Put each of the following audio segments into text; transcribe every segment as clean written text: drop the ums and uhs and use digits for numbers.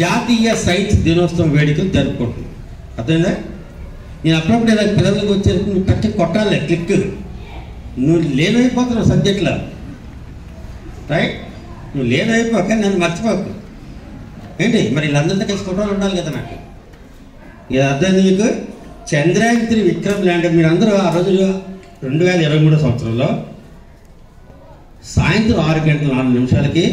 జాతీయ సైన్స్ దినోత్సవం వేడుకలు జరుపుకుంటున్నాం. అర్థమైందా? నేను అప్పుడప్పుడు ఇలా పిల్లలకి వచ్చేసి నువ్వు టచ్ కొట్టాలి, క్లిక్, నువ్వు లేనైపోతున్నావు సబ్జెక్ట్లో, రైట్? నువ్వు లేనైపోక నన్ను మర్చిపోకు. ఏంటి మరి వీళ్ళందరితో కలిసి ఫోటోలు ఉండాలి కదా నాకు. ఇది అర్థం మీకు? చంద్రయాన్ 3 విక్రమ్ ల్యాండర్ మీరు అందరూ ఆ రోజు 2023 సంవత్సరంలో సాయంత్రం 6:04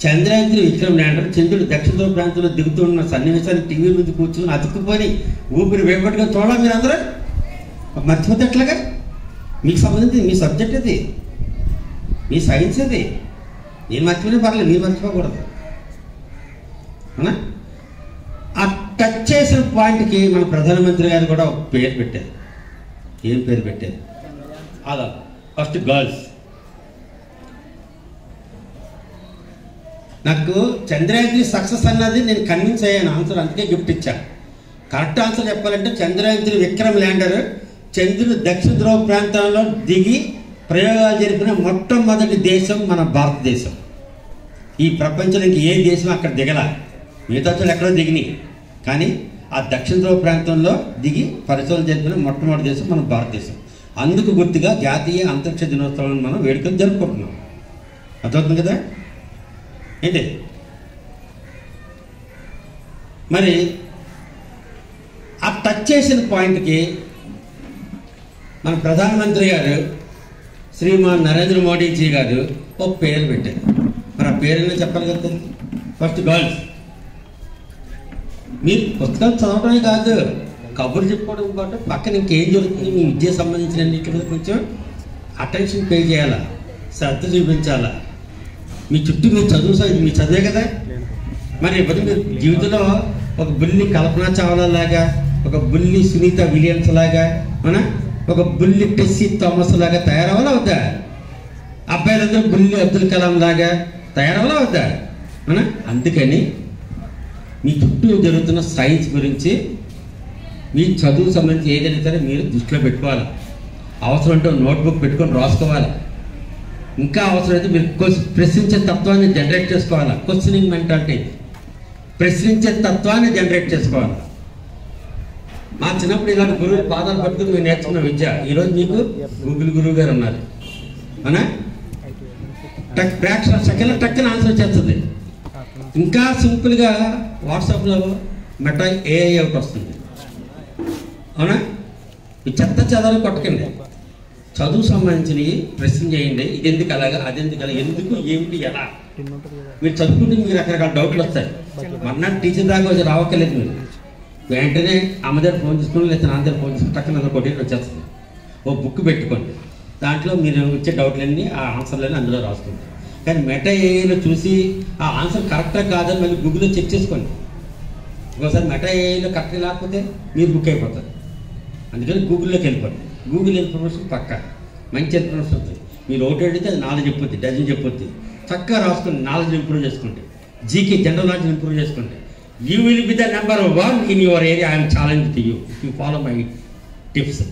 చంద్రయాన్ 3 విక్రమ్ ల్యాండర్ చంద్రుడు దక్షిణ ధ్రువ ప్రాంతంలో దిగుతున్న సన్నివేశాన్ని టీవీ మీద కూర్చుని అతుక్కుపోయి ఊపిరి వేపట్టుగా చూడాలి. మీరు అందరూ మర్చిపోతే ఎట్లాగా? మీకు సంబంధించి మీ సబ్జెక్ట్ అది, మీ సైన్స్ అది. నేను మర్చిపోయినా పర్లేదు, మీరు మర్చిపోకూడదు. అవునా? ఆ టచ్ చేసిన పాయింట్కి మన ప్రధానమంత్రి గారు కూడా ఒక పేరు పెట్టారు. ఏం పేరు పెట్టారు? అలా ఫస్ట్ గర్ల్స్. నాకు చంద్రయాన్ 3 సక్సెస్ అన్నది నేను కన్విన్స్ అయ్యాను ఆన్సర్, అందుకే గిఫ్ట్ ఇచ్చాను. కరెక్ట్ ఆన్సర్ చెప్పాలంటే చంద్రయాన్ 3 విక్రమ్ ల్యాండర్ చంద్రుడు దక్షిణ ధ్రువ ప్రాంతంలో దిగి ప్రయోగాలు జరిపిన మొట్టమొదటి దేశం మన భారతదేశం. ఈ ప్రపంచానికి ఏ దేశం అక్కడ దిగల, మిగతా చోట్ల ఎక్కడో దిగినాయి, కానీ ఆ దక్షిణ ధ్రువ ప్రాంతంలో దిగి పరిశోధన జరిపిన మొట్టమొదటి దేశం మన భారతదేశం. అందుకు గుర్తుగా జాతీయ అంతరిక్ష దినోత్సవాన్ని మనం వేడుకలు జరుపుకుంటున్నాం. అర్థమవుతుంది కదా? ఏంటి మరి ఆ టచ్ చేసిన పాయింట్కి మన ప్రధానమంత్రి గారు శ్రీమాన్ నరేంద్ర మోడీజీ గారు ఒక పేరు పెట్టారు. మరి ఆ పేరునే చెప్పాలి కదా. First girls. మీరు పుస్తకాలు చదవడమే కాదు, కబుర్లు చెప్పుకోవడం పాటు పక్కన ఇంకేం జరుగుతుంది మీ విద్యకు సంబంధించిన అన్నింటి మీద కొంచెం అటెన్షన్ పే చేయాలా, శ్రద్ధ చూపించాలా. మీ చుట్టూ మీరు మీ చదివే కదా. మరి ఇప్పుడు మీరు జీవితంలో ఒక బుల్లి కల్పనా చావ్లా లాగా, ఒక బుల్లి సునీత విలియమ్స్ లాగా, అవునా, ఒక బుల్లి టెస్సీ థామస్ లాగా తయారవ్వాలా వద్దా? అబ్బాయిలందరూ బుల్లి అబ్దుల్ కలాం లాగా తయారవ్వాలా వద్దా? అవునా? అందుకని మీ చుట్టూ జరుగుతున్న సైన్స్ గురించి మీ చదువు సంబంధించి ఏదైనా సరే మీరు దృష్టిలో పెట్టుకోవాలి. అవసరం అంటే నోట్బుక్ పెట్టుకొని రాసుకోవాలి. ఇంకా అవసరమైతే మీరు ప్రశ్నించే తత్వాన్ని జనరేట్ చేసుకోవాలి. క్వశ్చనింగ్ మెంటాలిటీ, ప్రశ్నించే తత్వాన్ని జనరేట్ చేసుకోవాలి. మా చిన్నప్పుడు ఇలాంటి గురువు పాదాలు పట్టుకుని మీరు నేర్చుకున్న విద్య ఈరోజు మీకు గూగుల్ గురువు గారు ఉన్నారు. అవునా? ఫ్రాక్షన్ ఆఫ్ సెకండ్లో టక్కున ఆన్సర్ వచ్చేస్తుంది. ఇంకా సింపుల్గా వాట్సాప్లో మెటా ఏఐ ఒకటి వస్తుంది. అవునా? ఈ చెత్త చదవలు కొట్టకండి, చదువు సంబంధించినవి ప్రశ్న చేయండి. ఇది ఎందుకు అలాగా, అది ఎందుకు అలా, ఎందుకు, ఏమిటి, ఎలా. మీరు చదువుకుంటే మీకు రకరకాల డౌట్లు వస్తాయి. మర్నాడు టీచర్ దాకా వచ్చి రావక్కర్లేదు. మీరు వెంటనే అమ్మ దగ్గర ఫోన్ చేసుకుని లేదా నాన్న దగ్గర ఫోన్ చేసుకుని టక్కున అందులో కొట్టి వచ్చేస్తుంది. ఓ బుక్ పెట్టుకోండి, దాంట్లో మీరు వచ్చే డౌట్లన్నీ ఆ ఆన్సర్లన్నీ అందులో రాసుకోండి. కానీ మెటా ఏఐలో చూసి ఆ ఆన్సర్ కరెక్టా కాదని మళ్ళీ గూగుల్లో చెక్ చేసుకోండి. ఇంకోసారి మెటా ఏఐలో కరెక్ట్ లేకపోతే మీరు బుక్ అయిపోతారు. అందుకని గూగుల్లోకి వెళ్ళిపోండి. గూగుల్ ఇన్ఫర్మేషన్ పక్క మంచి ఇన్ఫర్మేషన్ వస్తుంది. మీరు ఒకటి అడిగితే అది 4 చెప్పొద్ది, డజన్ చెప్పొద్ది. చక్కగా రాసుకోండి, నాలెడ్జ్ ఇంప్రూవ్ చేసుకోండి, జీకే జనరల్ నాలెడ్జ్ ఇంప్రూవ్ చేసుకోండి. You will be the number 1 in your area. I'm challenge to you if you follow my tips.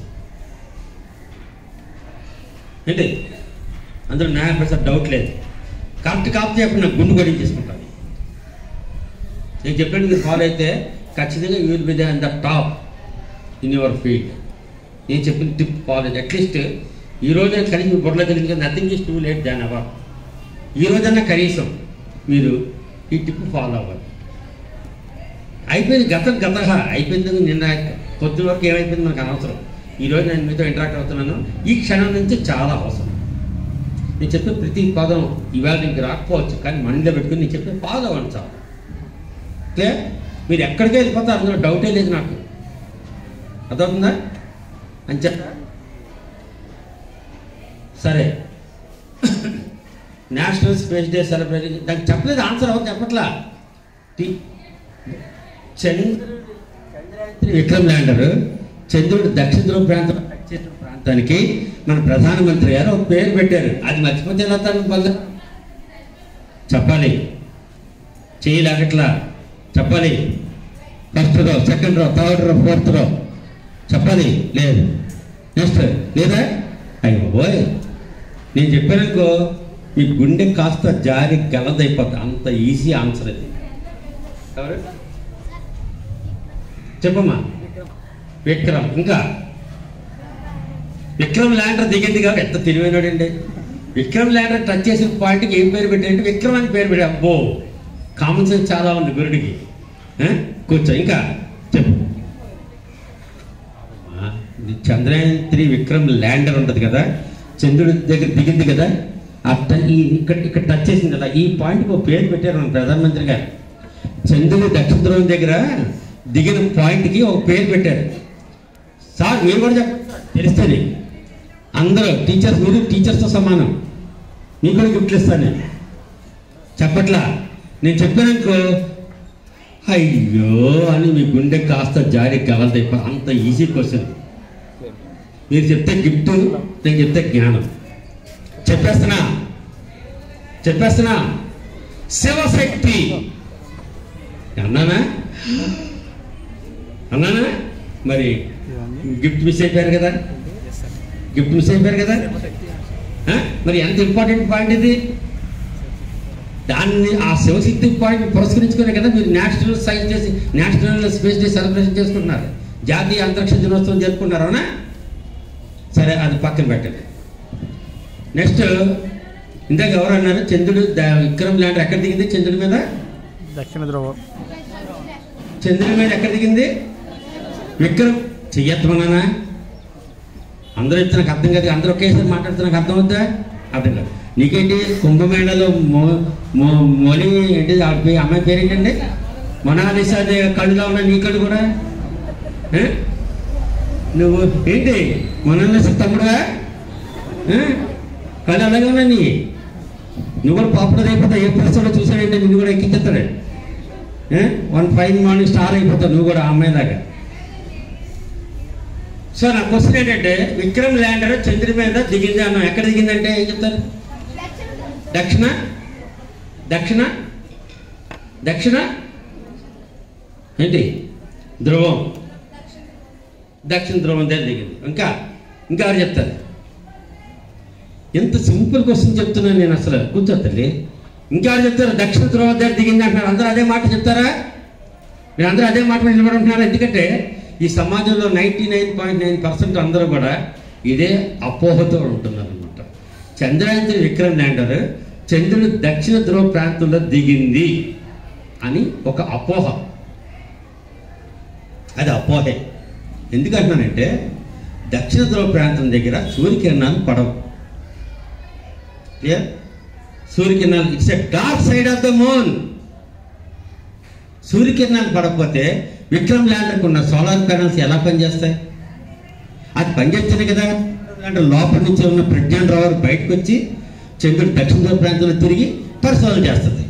ఏంటి అందులో 90% డౌట్ లేదు. కరెక్ట్ కాకపోతే చెప్పండి, నాకు గుండు కొట్టి చేసుకుంటాను. నేను చెప్పాను మీరు ఫాలో అయితే ఖచ్చితంగా you will be the top in your field. నేను చెప్పిన టిప్ ఫాలో అట్లీస్ట్ ఈ రోజైనా కనీసం మీ బుర్రలో తెలియదు. Nothing is too late than ever. ఈ రోజన్నా కనీసం మీరు ఈ టిప్ ఫాలో అవ్వాలి. అయిపోయింది, గత అయిపోయింది. నిన్న పొద్దున వరకు ఏమైపోయింది మనకు అనవసరం. ఈరోజు నేను మీతో ఇంటరాక్ట్ అవుతున్నాను. ఈ క్షణం నుంచి చాలా అవసరం. నేను చెప్పే ప్రతి పదం ఇవాళ నీకు రాకపోవచ్చు, కానీ మనలో పెట్టుకుని నేను చెప్పే ఫాలో అవ్వండి చాలు. క్లియర్? మీరు ఎక్కడికే వెళ్ళిపోతారు, అందులో డౌటే లేదు నాకు. అర్థవుతుందా అని చెప్పా. సరే, నేషనల్ స్పేస్ డే సెలబ్రేషన్ దానికి చెప్పలేదు. ఆన్సర్ అవుతుంది చెప్పట్లా. చంద్రయాన్ 3 విక్రమ్ ల్యాండర్ చంద్రుడు దక్షిణ ధ్రువ ప్రాంతానికి మన ప్రధానమంత్రి గారు ఒక పేరు పెట్టారు. అది మర్చిపోతే ఎలా బంగా చెప్పాలి, చేయలేకట్లా చెప్పాలి. First row, second row, third row, fourth రో చెప్పాలి. లేదు నెక్స్ట్ లేదా అయిపోయి నేను చెప్పానుకో మీ గుండె కాస్త జారి గలదైపోతుంది. అంత ఈజీ ఆన్సర్ అది. ఎవరు చెప్పమ్మా? విక్రమ్. ఇంకా విక్రమ్ ల్యాండర్ దిగింది కాబట్టి ఎంత తెలివైనడండి. విక్రమ్ ల్యాండర్ టచ్ చేసిన పాయింట్కి ఏం పేరు పెట్టాడంటే విక్రమ్ అని పేరు పెట్టా. అబ్బో, కామన్ సెన్స్ చాలా ఉంది గురుడికి. కూర్చో. ఇంకా చెప్పు. చంద్రయాన్ 3 విక్రమ్ ల్యాండర్ ఉంటుంది కదా, చంద్రుడి దగ్గర దిగింది కదా, ఇక్కడ టచ్ చేసింది కదా, ఈ పాయింట్కి ఒక పేరు పెట్టారు మన ప్రధానమంత్రి గారు. చంద్రుడి దక్షిణ ధ్రువం దగ్గర దిగిన పాయింట్కి ఒక పేరు పెట్టారు. సార్ మీరు కూడా చెప్పండి, తెలుస్తుంది. అందరూ టీచర్స్, మీరు టీచర్స్తో సమానం, మీకు కూడా గిఫ్ట్లు ఇస్తాను నేను. చెప్పట్లా? నేను చెప్పాననుకో అయ్యో అని మీ గుండె కాస్త జారి గలదైపో. అంత ఈజీ క్వశ్చన్. మీరు చెప్తే గిఫ్ట్, నేను చెప్తే జ్ఞానం. చెప్పేస్తున్నా శివశక్తి అన్నానా? మరి గిఫ్ట్ మిస్ అయిపోయారు కదా, మరి ఎంత ఇంపార్టెంట్ పాయింట్ ఇది. దాన్ని ఆ శివశక్తి పాయింట్ పురస్కరించుకునే కదా మీరు నేషనల్ సైన్స్ చేసి నేషనల్ స్పేస్ డే సెలబ్రేషన్ చేసుకుంటున్నారు, జాతీయ అంతరిక్ష దినోత్సవం జరుపుకున్నారు, అవునా? సరే, అది పక్కన పెట్టండి. నెక్స్ట్, ఇందాక ఎవరు అన్నారు? చంద్రుడు విక్రమ్ ల్యాండర్ ఎక్కడ దిగింది? చంద్రుడి మీద దక్షిణ ధ్రువం. చంద్రుడి మీద ఎక్కడ దిగింది? విక్రమ్. చెయ్యత్తమన్నా అందరూ చెప్తే నాకు అర్థం కాదు. అందరూ ఒకేసారి మాట్లాడితే నాకు అర్థం అవుతా? అర్థం కాదు. నీకేంటి కుంభమేళలో మొలి ఏంటి అమ్మాయి పేరేంటండి? మొనాలిసా కళ్ళులో ఉన్న నీ కళ్ళు కూడా నువ్వు ఏంటి మొనాలిసా తమ్ముడుగా కళ్ళు అలాగే ఉన్నా నీ. నువ్వు కూడా పాపులర్ అయిపోతావు. ఏ ప్రశ్నలో చూసాడంటే నువ్వు కూడా ఎక్కించేస్తాడు. 1 ఫైన్ మార్నింగ్ స్టార్ అయిపోతావు నువ్వు కూడా అమ్మాయిలాగా. సో నా క్వశ్చన్ ఏంటంటే విక్రమ్ ల్యాండర్ చంద్రుడి మీద దిగింది అన్నాం. ఎక్కడ దిగిందంటే ఏం చెప్తారు? దక్షిణ ఏంటి ధ్రువం, దక్షిణ ధ్రువం దగ్గర దిగింది. ఇంకా ఎవరు చెప్తారు? ఎంత సింపుల్ క్వశ్చన్ చెప్తున్నాను నేను అసలు. కూర్చో తల్లి. ఇంకెవరు చెప్తారు? దక్షిణ ధ్రువం దగ్గర దిగింది అంటున్నారు. అందరూ అదే మాట చెప్తారా? మీరు అందరూ అదే మాట నిలబడి ఉంటున్నారు. ఎందుకంటే ఈ సమాజంలో 99.9% అందరూ కూడా ఇదే అపోహతో ఉంటున్నారు అనమాట. చంద్రయాన్ 3 విక్రమ్ ల్యాండర్ చంద్రుడు దక్షిణ ధ్రువ ప్రాంతంలో దిగింది అని ఒక అపోహ. అది అపోహే. ఎందుకంటున్నానంటే దక్షిణ ధ్రువ ప్రాంతం దగ్గర సూర్యకిరణాలు పడవు. క్లియర్? సూర్యకిరణాలు it's a dark side of the moon. సూర్యకిరణాలు పడకపోతే విక్రమ్ ల్యాండర్కి ఉన్న సోలార్ ప్యానల్స్ ఎలా పనిచేస్తాయి? అది పనిచేస్తేనే కదా అంటే లోపల నుంచి ఉన్న ప్రజ్ఞాన్ రావర్ బయటకు వచ్చి చంద్రుడు దక్షిణ ధ్రువ ప్రాంతంలో తిరిగి పరిశోధన చేస్తుంది.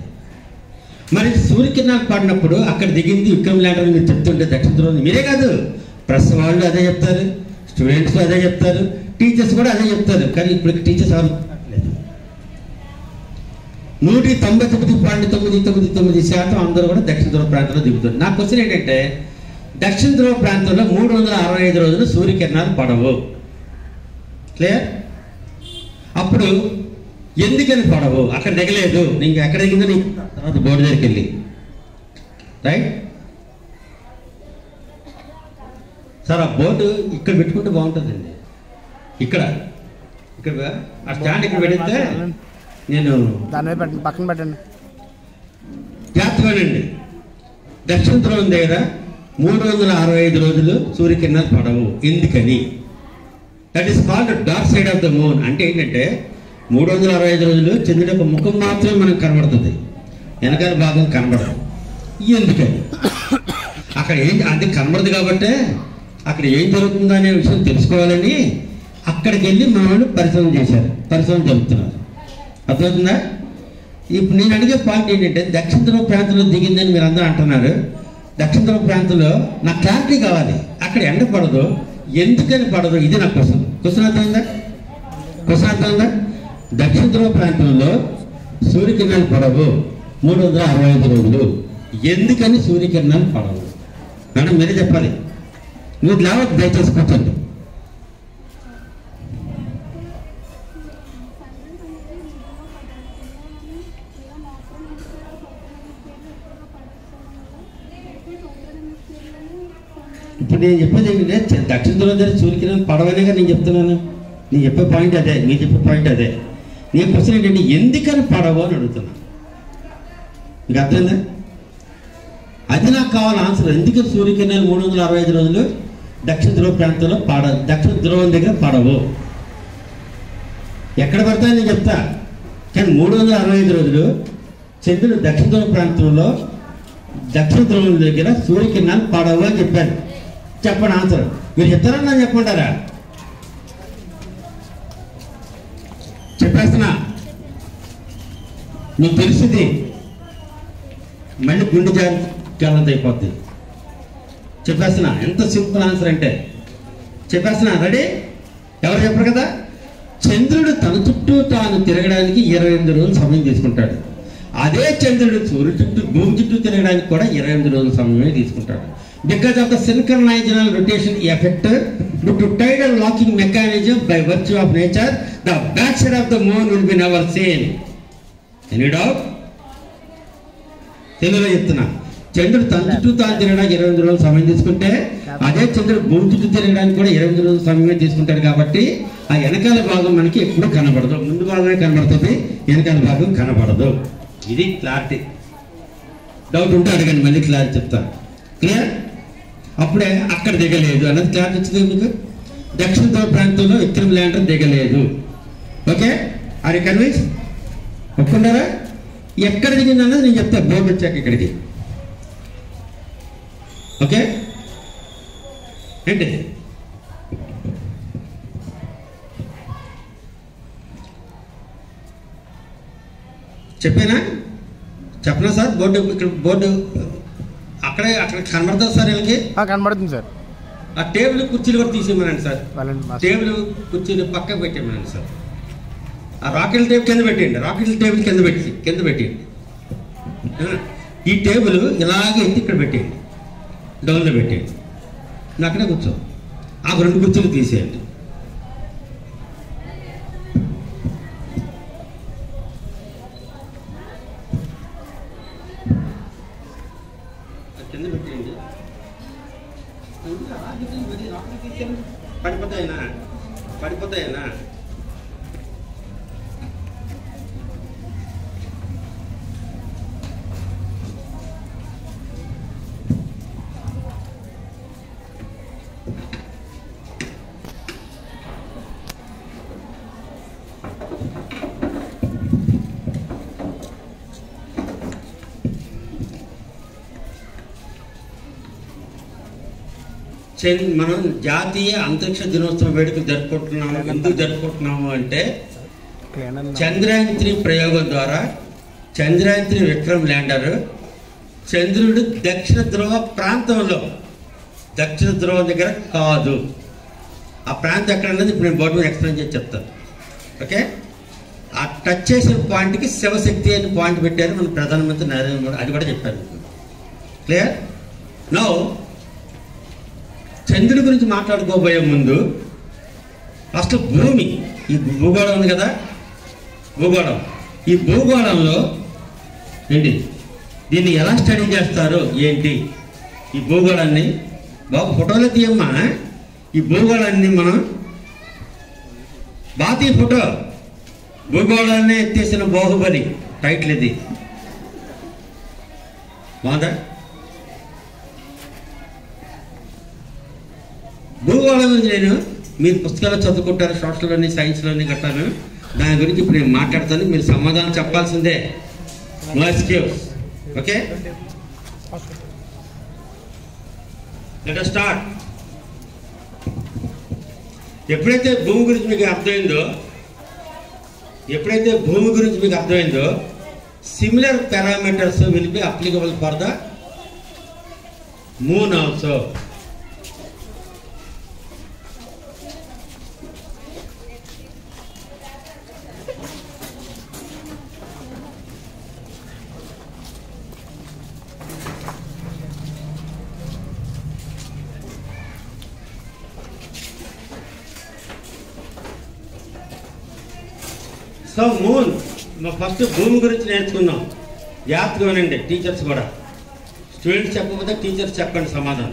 మరి సూర్యకిరణాలు పడినప్పుడు అక్కడ దిగింది విక్రమ్ ల్యాండర్ మీరు చెప్తుంటే దక్షిణ ధ్రువం. మీరే కాదు, ప్రెస్ వాళ్ళు అదే చెప్తారు, స్టూడెంట్స్ అదే చెప్తారు, టీచర్స్ కూడా అదే చెప్తారు. కానీ ఇప్పుడు టీచర్స్ ఎవరు లేదు. 199.999% అందరూ కూడా దక్షిణ ధ్రువ ప్రాంతంలో దిగుతారు. నా క్వశ్చన్ ఏంటంటే దక్షిణ ధ్రువ ప్రాంతంలో 365 రోజులు సూర్యకిరణాలు పడవు. క్లియర్? అప్పుడు ఎందుకని పడవు? అక్కడ దిగలేదు. నీకు ఎక్కడ దిగిందో నీకు తర్వాత బోర్డు దగ్గరికి వెళ్ళి రైట్. సార్ ఆ బోర్డు ఇక్కడ పెట్టుకుంటే బాగుంటుందండి. ఇక్కడ ఆ స్టాండ్ ఇక్కడ పెడితే నేను దాని మీద పక్కన పెట్టండి. జాగ్రత్తగానండి. దక్షిణ ధ్రువం దగ్గర 365 రోజులు సూర్యకిరణాలు పడవు. ఎందుకని? That is called dark side of the moon. అంటే ఏంటంటే 365 రోజులు చంద్రుడి యొక్క ముఖం మాత్రమే మనకు కనబడుతుంది, వెనకాల భాగం కనబడదు. ఎందుకని? అక్కడ ఏం అది కనబడదు కాబట్టి అక్కడ ఏం జరుగుతుందో అనే విషయం తెలుసుకోవాలని అక్కడికి వెళ్ళి మన వాళ్ళు పరిశోధన జరుపుతున్నారు. అర్థమవుతుందా? ఇప్పుడు నేను అడిగే పాయింట్ ఏంటంటే దక్షిణ ధ్రువ ప్రాంతంలో దిగిందని మీరు అందరూ అంటున్నారు. దక్షిణ ధ్రువ ప్రాంతంలో నాకు క్లారిటీ కావాలి. అక్కడ ఎండ పడదు, ఎందుకని పడదు? ఇది నా క్వశ్చన్ అర్థమైందా? దక్షిణ ధ్రువ ప్రాంతంలో సూర్యకిరణాలు పడవు 365 రోజులు. ఎందుకని సూర్యకిరణాలు పడవు? మేడం మీరే చెప్పాలి. మీరు లేవద్దు, దయచేసి కూర్చోండి. ఇప్పుడు నేను చెప్పేది ఏంటంటే దక్షిణ ధ్రువం దగ్గర సూర్యకిరణం పడవనేగా నేను చెప్తున్నాను. నేను చెప్పే పాయింట్ అదే, మీరు చెప్పే పాయింట్ అదే. నేను క్వశ్చన్ ఏంటంటే ఎందుకని పడవు అని అడుగుతున్నాను. మీకు అర్థమైందా? అది నాకు కావాలి ఆన్సర్. ఎందుకని సూర్యకిరణాలు 365 రోజులు దక్షిణ ధ్రువ ప్రాంతంలో దక్షిణ ధ్రువం దగ్గర పడవు? ఎక్కడ పడతాయని నేను చెప్తా, కానీ 365 రోజులు చంద్రుడు దక్షిణ ధ్రువ ప్రాంతంలో దక్షిణ ధ్రువం దగ్గర సూర్యకిరణాలు పడవు అని చెప్పాను. చెప్పండి ఆన్సర్. మీరు చెప్తారని నన్ను చెప్పమంటారా? చెప్పేస్తున్నా, మీకు తెలిసింది మళ్ళీ గుండె జాగ్రత్త అయిపోద్ది. చెప్పేస్తున్నా, ఎంత సింపుల్ ఆన్సర్ అంటే చెప్పేస్తున్నా. రెడీ? ఎవరు చెప్పరు కదా. చంద్రుడు తన చుట్టూ తాను తిరగడానికి 28 రోజులు సమయం తీసుకుంటాడు. అదే చంద్రుడు సూర్యుడు చుట్టూ భూమి చుట్టూ తిరగడానికి కూడా 28 రోజుల సమయమే తీసుకుంటాడు. Because of the synchronizal rotation effect due to tidal locking mechanism by virtue of nature, the backside of the moon will be never seen. Any doubt? తెలుగులో చెప్తున్నా. చంద్రుడు తన చుట్టూ తాను తిరగడానికి 28 రోజులు సమయం తీసుకుంటే అదే చంద్రుడు భూమి చుట్టూ తిరగడానికి కూడా 28 రోజుల సమయమే తీసుకుంటాడు. కాబట్టి ఆ వెనకాల భాగం మనకి ఎప్పుడు కనబడదు. ముందు భాగమే కనబడుతుంది, వెనకాల భాగం కనబడదు. ఇది క్లారిటీ. డౌట్ ఉంటే అడగండి, మళ్ళీ క్లారిటీ చెప్తాను. క్లియర్? అప్పుడే అక్కడ దిగలేదు అన్నది క్లారిటీ వచ్చింది మీకు. దక్షిణ ధ్రువ ప్రాంతంలో విక్రమ్ ల్యాండర్ దిగలేదు. Okay, are you convince? ఒప్పుకున్నారా? ఎక్కడ దిగింది అన్నది నేను చెప్తాను బోర్డు వచ్చాక ఇక్కడికి. ఓకే ఏంటి? చెప్పేనా? చెప్పనా సార్? బోర్డు ఇక్కడ బోర్డు అక్కడ కనబడుతుంది సార్. వీళ్ళకి కనబడుతుంది సార్. ఆ టేబుల్ కుర్చీలు కూడా తీసేయమనండి సార్. టేబుల్ కుర్చీలు పక్కకు పెట్టేయమనండి సార్. ఆ రాకెట్ టేబుల్ కింద పెట్టేయండి. రాకెట్ టేబుల్ కింద పెట్టేయండి. ఈ టేబుల్ ఇలాగే ఎత్తి ఇక్కడ పెట్టేయండి, డౌన్లో పెట్టేయండి. నువ్వు అక్కడే కూర్చో. ఆ 2 కుర్చీలు తీసేయండి. కింద పెట్టేయండి. పడిపోతాయనా? మనం జాతీయ అంతరిక్ష దినోత్సవ వేడుక జరుపుకుంటున్నాము. ఎందుకు జరుపుకుంటున్నాము అంటే చంద్రయాన్ 3 ప్రయోగం ద్వారా చంద్రయాన్ 3 విక్రమ్ ల్యాండర్ చంద్రుడు దక్షిణ ధ్రువ ప్రాంతంలో, దక్షిణ ధ్రువం దగ్గర కాదు. ఆ ప్రాంతం ఎక్కడ ఉన్నది ఇప్పుడు నేను బోర్డు మీద ఎక్స్ప్లెయిన్ చేసి చెప్తాను. ఓకే, ఆ టచ్ చేసిన పాయింట్కి శివశక్తి అని పాయింట్ పెట్టారు మన ప్రధానమంత్రి నరేంద్ర మోడీ. అది కూడా చెప్పారు. క్లియర్? నౌ చంద్రుడి గురించి మాట్లాడుకోబోయే ముందు ఫస్ట్ భూమి, ఈ భూగోళం ఉంది కదా, భూగోళం. ఈ భూగోళంలో ఏంటి, దీన్ని ఎలా స్టడీ చేస్తారు ఏంటి, ఈ భూగోళాన్ని బాబు ఫోటోలో తీయమ్మా. ఈ భూగోళాన్ని మనం బాతీ ఫోటో, భూగోళాన్ని ఎత్తేసిన బాహుబలి టైటిల్ ఇది. బాగుందా? భూగోళం గురించి నేను మీరు పుస్తకాలు చదువుకుంటారు, సోషల్లోని సైన్స్లోని గట్టాను. దాని గురించి ఇప్పుడు నేను మాట్లాడతాను, మీరు సమాధానం చెప్పాల్సిందే. No excuse. Okay, let us start. ఎప్పుడైతే భూమి గురించి మీకు అర్థమైందో similar parameters will be applicable for the moon also. So moon, first భూమి గురించి నేర్చుకున్నాం. జాగ్రత్తగా వినండి, టీచర్స్ కూడా. స్టూడెంట్స్ చెప్పకపోతే టీచర్స్ చెప్పండి సమాధానం.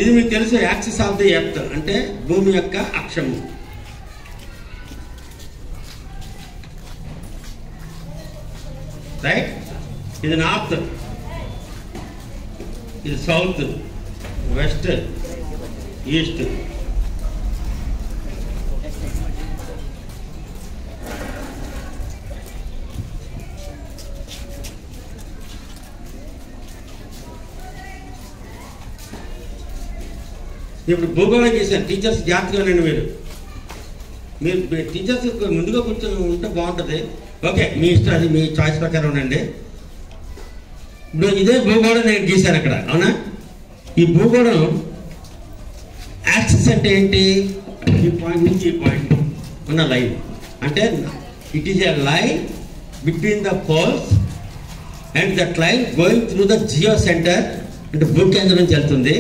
ఇది మీకు తెలుసు, యాక్సిస్ ఆఫ్ ది ఎర్త్ అంటే భూమి యొక్క అక్షము. రైట్? ఇది నార్త్, ఇది సౌత్, వెస్ట్, ఈస్ట్. ఇప్పుడు భూగోళం చేశాను. టీచర్స్ జాగ్రత్తగా ఉండండి. మీరు టీచర్స్ ముందుగా కూర్చొని ఉంటే బాగుంటుంది. ఓకే, మీ ఇష్టం, అది మీ చాయిస్ ప్రకారం ఉండండి. ఇప్పుడు ఇదే భూగోళం నేను గీశాను అక్కడ, అవునా? ఈ భూగోళం యాక్సిస్ అంటే ఏంటి? ఈ పాయింట్ నుంచి ఈ పాయింట్ ఉన్న లైన్ అంటే it is a line between the poles and that line going through the geo centre అంటే భూకేంద్రం నుంచి వెళ్తుంది.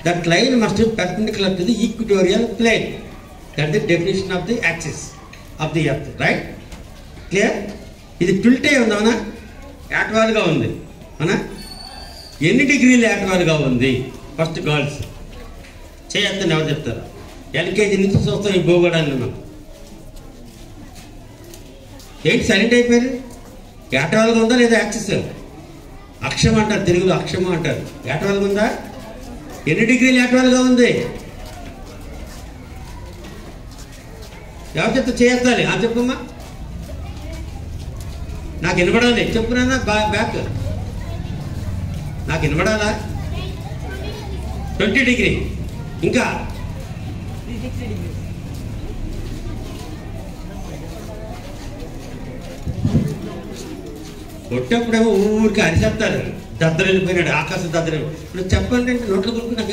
That line must be perpendicular to the equatorial plane. That is the definition of the axis of the earth, right? Clear? ఇది tilt అయి ఉంది, అవునా? యాట్వాల్గా ఉంది, అవునా? ఎన్ని డిగ్రీలు యాట్వాల్గా ఉంది? ఫస్ట్ గర్ల్స్ చేయొద్దని ఎవరు చెప్తారు? ఎల్కేజీ నుంచి చూస్తాం ఈ భూగోళాన్ని మనం. ఏంటి సైలెంట్ అయిపోయారు? యాట్వాల్గా ఉందా లేదా? యాక్సిస్ అక్షం అంటారు, తెలుగులో అక్షము అంటారు. యాట్వాల్గా ఉందా? ఎన్ని డిగ్రీలు యాక్చువల్గా ఉంది? ఎవరు చెప్తే చేయొద్దాలి? చెప్పమ్మా, నాకు వినపడాలి. చెప్పునా బ్యాక్, నాకు వినపడాలా? 20 డిగ్రీ. ఇంకా కొట్టేప్పుడేమో ఊరికి అరిసేస్తారు. దద్దరు వెళ్ళిపోయినాడు, ఆకాశం దద్దరు. ఇప్పుడు చెప్పండి అంటే నోట్లో కొడుకు నాకు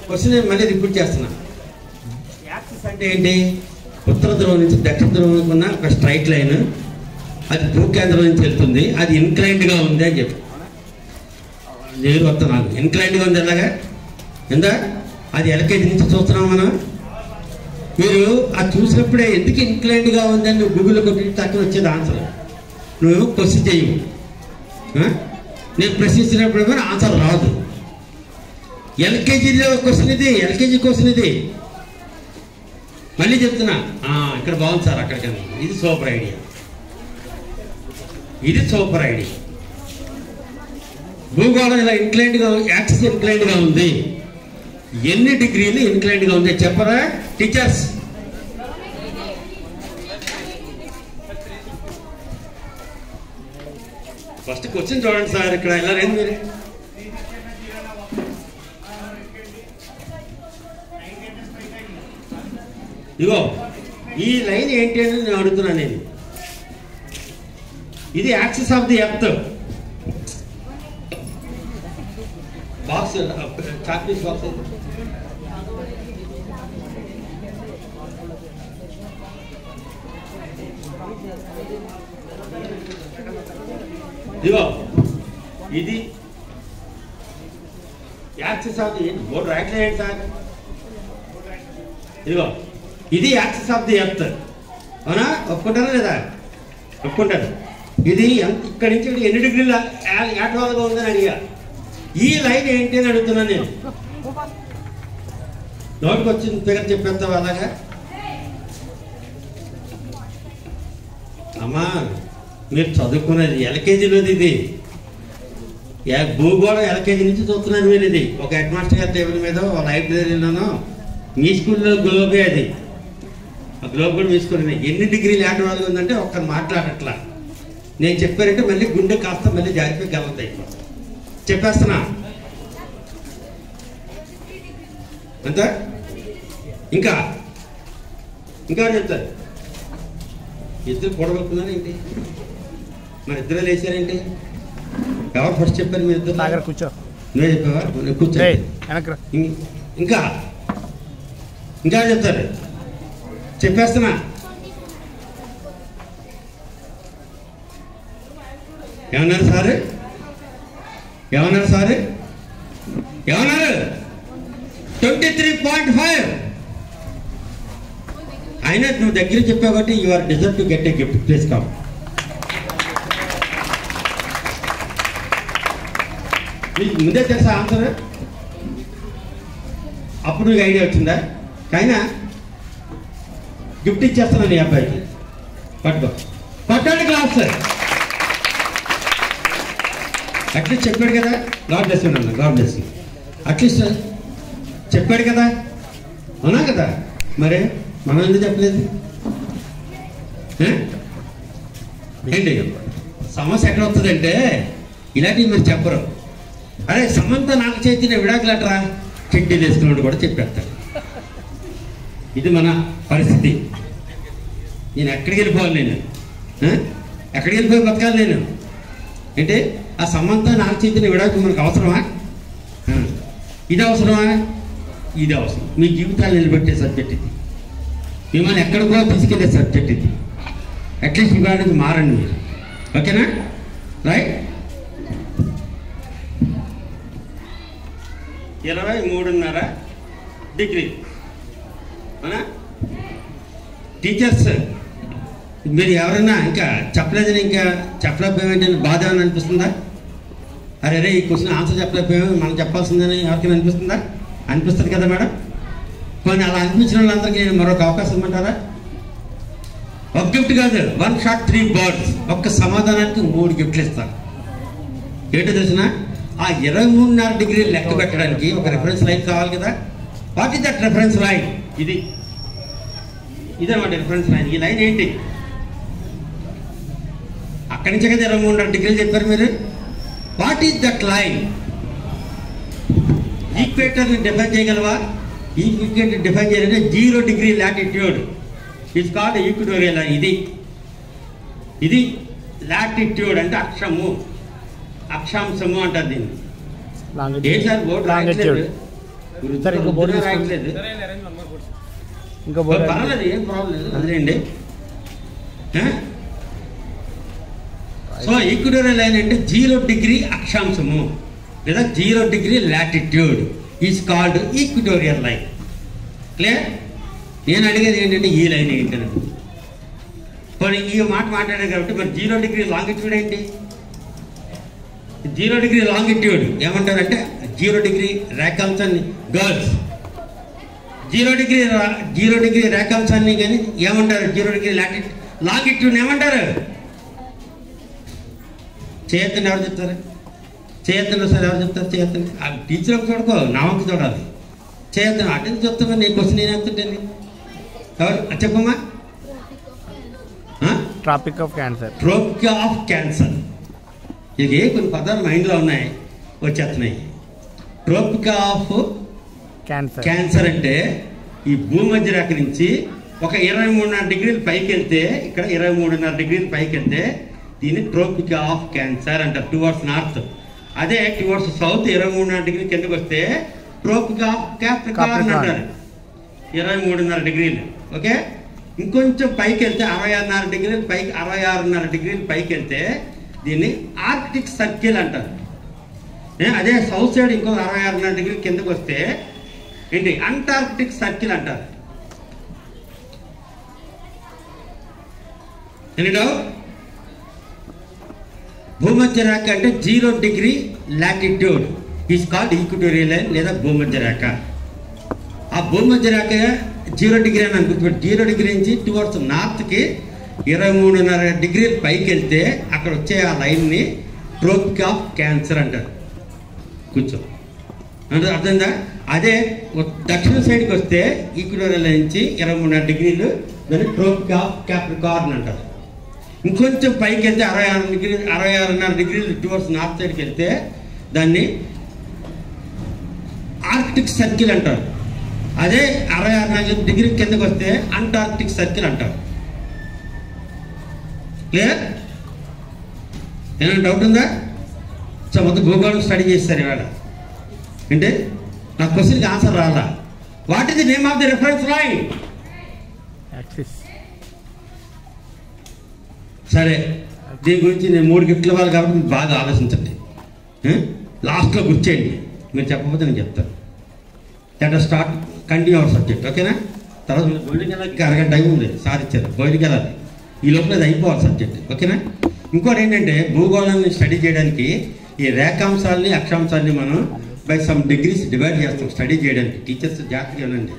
క్వశ్చన్ మళ్ళీ రిపీట్ చేస్తున్నా. యాక్సిస్ అంటే ఏంటి? ఉత్తర ధ్రువం నుంచి దక్షిణ ధ్రువం ఉన్న ఒక స్ట్రైట్ లైన్, అది భూకేంద్రం నుంచి వెళ్తుంది. అది ఇన్క్లైన్డ్గా ఉంది అని చెప్పి నేను వస్తున్నాను. ఇన్క్లైన్డ్గా ఉంది ఎలాగా ఎందా? అది ఎల్కేజీ నుంచి చూస్తున్నాం మనం. మీరు అది చూసినప్పుడే ఎందుకు ఇన్క్లైన్డ్గా ఉంది అని నువ్వు గూగుల్లో కొట్టి తక్కువ వచ్చేది ఆన్సర్. నువ్వు క్వశ్చన్ చేయవు. నేను ప్రశ్నించినప్పుడు ఆన్సర్ రాదు. ఎల్కేజీలో క్వశ్చన్ ఇది, ఎల్కేజీ క్వశ్చన్ ఇది. మళ్ళీ చెప్తున్నా, ఇక్కడ బాగుంది సార్ అక్కడికన్నా. ఇది సూపర్ ఐడియా, ఇది సూపర్ ఐడియా. భూగోళం ఇలా ఇన్క్లైన్డ్గా, యాక్సిస్ ఇన్క్లైన్డ్గా ఉంది. ఎన్ని డిగ్రీలు ఇన్క్లైన్డ్గా ఉంది చెప్పరా టీచర్స్? ఫస్ట్ క్వశ్చన్ చూడండి సార్. ఇక్కడ ఎలా లేదు మీరు? ఇగో ఈ లైన్ ఏంటి అని నేను అడుగుతున్నాను. నేను ఇది axis of the earth. Box chocolate box ఇదిగో ఇది axis of the board right ఏంటి సార్? ఇదిగో ఇది యాక్సిస్ ఆఫ్ ది ఎర్త్, అవునా? ఒప్పుకుంటారా లేదా? ఒప్పుకుంటారు. ఇది ఇక్కడి నుంచి ఎన్ని డిగ్రీలు యాట్వాల్గా ఉందని అడిగా. ఈ లైన్ ఏంటి అని అడుగుతున్నాను నేను. నోటికి వచ్చిన ఫిగర్ చెప్పేస్తావు అలాగా? అమ్మా మీరు చదువుకున్నది ఎల్కేజీలోది ఇది. భూగోళం ఎల్కేజీ నుంచి చూస్తున్నారు మీరు. ఇది ఒక హెడ్ మాస్టర్ గారి టేబుల్ మీద లైబ్రరీలోనో మీ స్కూల్లో గ్లోబే అది. ఆ గ్లోబ్ కూడా తీసుకుని ఎన్ని డిగ్రీలు యాట్వాల్గా ఉందంటే ఒక్క మాట్లాడట్లా. నేను చెప్పారంటే మళ్ళీ గుండె కాస్త మళ్ళీ జారిపోయి గలతాయి. చెప్పేస్తున్నా అంత. ఇంకా ఇంకా చెప్తారు. ఇద్దరు పొడగలుపుతున్నారు ఏంటి? మరి ఇద్దరు లేచారేంటి? ఎవరు ఫస్ట్ చెప్పారు? మీరు ఇద్దరు కూర్చో. నువ్వే చెప్పావా? కూర్చో. ఇంకా ఇంకా చెప్తారు. చెప్పేస్తున్నా. ఏమన్నారు సార్? ఏమన్నారు సార్? ఏమన్నారు? 23.5. అయినా నువ్వు దగ్గర చెప్పావు కాబట్టి you are deserve to get a gift. Please come. ముందే తెలుసా ఆన్సర్? అప్పుడు నీకు ఐడియా వచ్చిందా? కానీ గిఫ్ట్ ఇచ్చేస్తున్నాను ఈ అబ్బాయికి. పట్టుకో, పట్టండి క్లాస్. అట్లీస్ట్ చెప్పాడు కదా, గాడ్ బ్లెస్ యు అన్న, గాడ్ బ్లెస్ యు. అట్లీస్ట్ చెప్పాడు కదా, అవునా కదా? మరి మనం ఎందుకు చెప్పలేదు ఏంటి? సమస్య ఎక్కడ వస్తుందంటే ఇలాంటివి మీరు చెప్పరు. అరే సమంత నాకు చైతన్య విడాకులట్రా, చెడ్డీ వేసుకున్నాడు కూడా చెప్పేస్తాడు. ఇది మన పరిస్థితి. నేను ఎక్కడికి వెళ్ళిపోవాలి? నేను ఎక్కడికి వెళ్ళిపోయి బతకాలి నేను? ఏంటి ఆ సమంత నాకు చైతన్య విడాకులు మనకు అవసరమా? ఇది అవసరమా? ఇది అవసరం. మీ జీవితాలు నిలబెట్టే సబ్జెక్ట్ ఇది. మిమ్మల్ని ఎక్కడికో తీసుకెళ్లే సబ్జెక్ట్ ఇది. అట్లీస్ట్ ఇవాళకి మారండి మీరు, ఓకేనా? రైట్. 23.5 డిగ్రీ అవునా? టీచర్స్ మీరు ఎవరైనా ఇంకా చెప్పలేదని, ఇంకా చెప్పలేకపోయామేంటని బాధ అని అనిపిస్తుందా? అరే రే ఈ క్వశ్చన్ ఆన్సర్ చెప్పలేకపోయాము, మనం చెప్పాల్సిందని ఎవరికైనా అనిపిస్తుందా? అనిపిస్తుంది కదా మేడం. కొన్ని అలా అనిపించిన వాళ్ళందరికీ నేను మరొక అవకాశం ఇవ్వమంటారా? ఒక గిఫ్ట్ కాదు, 1 shot 3 birds. ఒక్క సమాధానానికి 3 గిఫ్ట్లు ఇస్తారు. ఏంటో తెలిసిన? ఆ 23.5 డిగ్రీలు లెక్క పెట్టడానికి ఒక రిఫరెన్స్ లైన్ కావాలి కదా. What is that reference line? ఇదన్నమాట రిఫరెన్స్ లైన్. ఈ లైన్ ఏంటి? అక్కడి నుంచే కదా 23.5 డిగ్రీలు చెప్పారు మీరు. What is that line? ఈక్వేటర్ని డిఫైన్ చేయగలవా? ఈక్వేటర్ డిఫైన్ చేయాలంటే 0 degree latitude it's called equatorial line. ఇది లాటిట్యూడ్ అంటే అక్షాంశము అంటారు దీన్ని. ఏ సార్ బోర్డు రాయట్లేదు, పర్వాలేదు, ఏం ప్రాబ్లం లేదు, అదేండి. సో ఈక్వటోరియల్ లైన్ అంటే 0 డిగ్రీ అక్షాంశము లేదా 0 degree latitude is called equatorial line. Clear? నేను అడిగేది ఏంటంటే ఈ లైన్ ఏంటని. మరి ఈ మాట మాట్లాడారు కాబట్టి మరి 0 డిగ్రీ లాంగిట్యూడ్ ఏంటి? 0 డిగ్రీ లాంగిట్యూడ్ ఏమంటారంటే 0 డిగ్రీ రేఖాంశాన్ని గర్ల్స్ 0 డిగ్రీ రేఖాంశాన్ని కానీ ఏమంటారు? 0 డిగ్రీ లాంగిట్యూడ్ ఏమంటారు? చేయొద్దని ఎవరు చెప్తారు? చేయొద్దని సార్ ఎవరు చెప్తారు? చేయొద్దని ఆ టీచర్ ఒక చూడకో, నా వంక చూడాలి. చేయొద్దని అటెండ్ చెప్తామా? నీ క్వశ్చన్ నేను చెప్తుంటేనే ఎవరు చెప్పమ్మా? Tropic of cancer. Tropic of cancer. ఇక కొన్ని పదాలు మైండ్లో ఉన్నాయి, వచ్చేస్తున్నాయి. ట్రోపిక్ ఆఫ్ క్యాన్సర్ అంటే ఈ భూమధ్య రేఖ నుంచి ఒక 23.5 డిగ్రీలు పైకి వెళ్తే, ఇక్కడ 23.5 డిగ్రీలు పైకి వెళ్తే దీన్ని ట్రోపిక్ ఆఫ్ క్యాన్సర్ అంటారు, టువర్డ్స్ నార్త్. అదే టువర్డ్స్ సౌత్ 23.5 డిగ్రీలు కిందకి వస్తే ట్రోపిక్ ఆఫ్ క్యాప్రికార్న్ అంటారు, 23.5 డిగ్రీలు. ఓకే, ఇంకొంచెం పైకి వెళ్తే 66.5 డిగ్రీలు పైకి, 66.5 డిగ్రీలు పైకి వెళ్తే దీన్ని ఆర్కిటిక్ సర్కిల్ అంటారు. అదే సౌత్ సైడ్ ఇంకో 66.5 డిగ్రీలు కిందకి వస్తే ఏంటి? అంటార్కిటిక్ సర్కిల్ అంటారు. ఏంటో భూమధ్య రేఖ అంటే 0 degree latitude is called equatorial line లేదా భూమధ్య రేఖ. ఆ భూమధ్య రేఖ 0 డిగ్రీ అని అనుకుంటున్నాడు. 0 డిగ్రీ నుంచి టువర్డ్స్ నార్త్కి 23.5 డిగ్రీలు పైకి వెళ్తే అక్కడ వచ్చే ఆ లైన్ని ట్రోపిక్ ఆఫ్ క్యాన్సర్ అంటారు. కూర్చో అంటే అర్థందా? అదే దక్షిణ సైడ్కి వస్తే ఈక్వటోరియల్ లైన్ నుంచి 23.5 డిగ్రీలు దాన్ని ట్రోపిక్ ఆఫ్ క్యాప్రికార్న్ అంటారు. ఇంకొంచెం పైకి వెళ్తే 66.5 డిగ్రీలు టువర్డ్స్ నార్త్ సైడ్కి వెళ్తే దాన్ని ఆర్కిటిక్ సర్కిల్ అంటారు. అదే 66.5 డిగ్రీ కిందకి వస్తే అంటార్కిటిక్ సర్కిల్ అంటారు. క్లియర్? ఏమైనా డౌట్ ఉందా? సో మొత్తం భూగోళం స్టడీ చేస్తారు ఇవాళ. అంటే నా క్వశ్చన్కి ఆన్సర్ రాలా. What is the name of the reference line? సరే, దీని గురించి నేను 3 గిఫ్ట్లు ఇవ్వాలి కాబట్టి మీరు బాగా ఆలోచించండి. లాస్ట్లో గుర్చేయండి. మీరు చెప్పకపోతే నేను చెప్తాను. Let start continue our subject. ఓకేనా? తర్వాత బయటికి వెళ్ళాలి, అరగంట టైం ఉంది, సార్ ఇచ్చారు, బయటికి వెళ్ళాలి. ఈ లోపల అది అయిపోవాలి సబ్జెక్ట్. ఓకేనా? ఇంకోటి ఏంటంటే భూగోళాన్ని స్టడీ చేయడానికి ఈ రేఖాంశాలని అక్షాంశాలని మనం బై సమ్ డిగ్రీస్ డివైడ్ చేస్తాం స్టడీ చేయడానికి. టీచర్స్ జాగ్రత్తగా వినండి.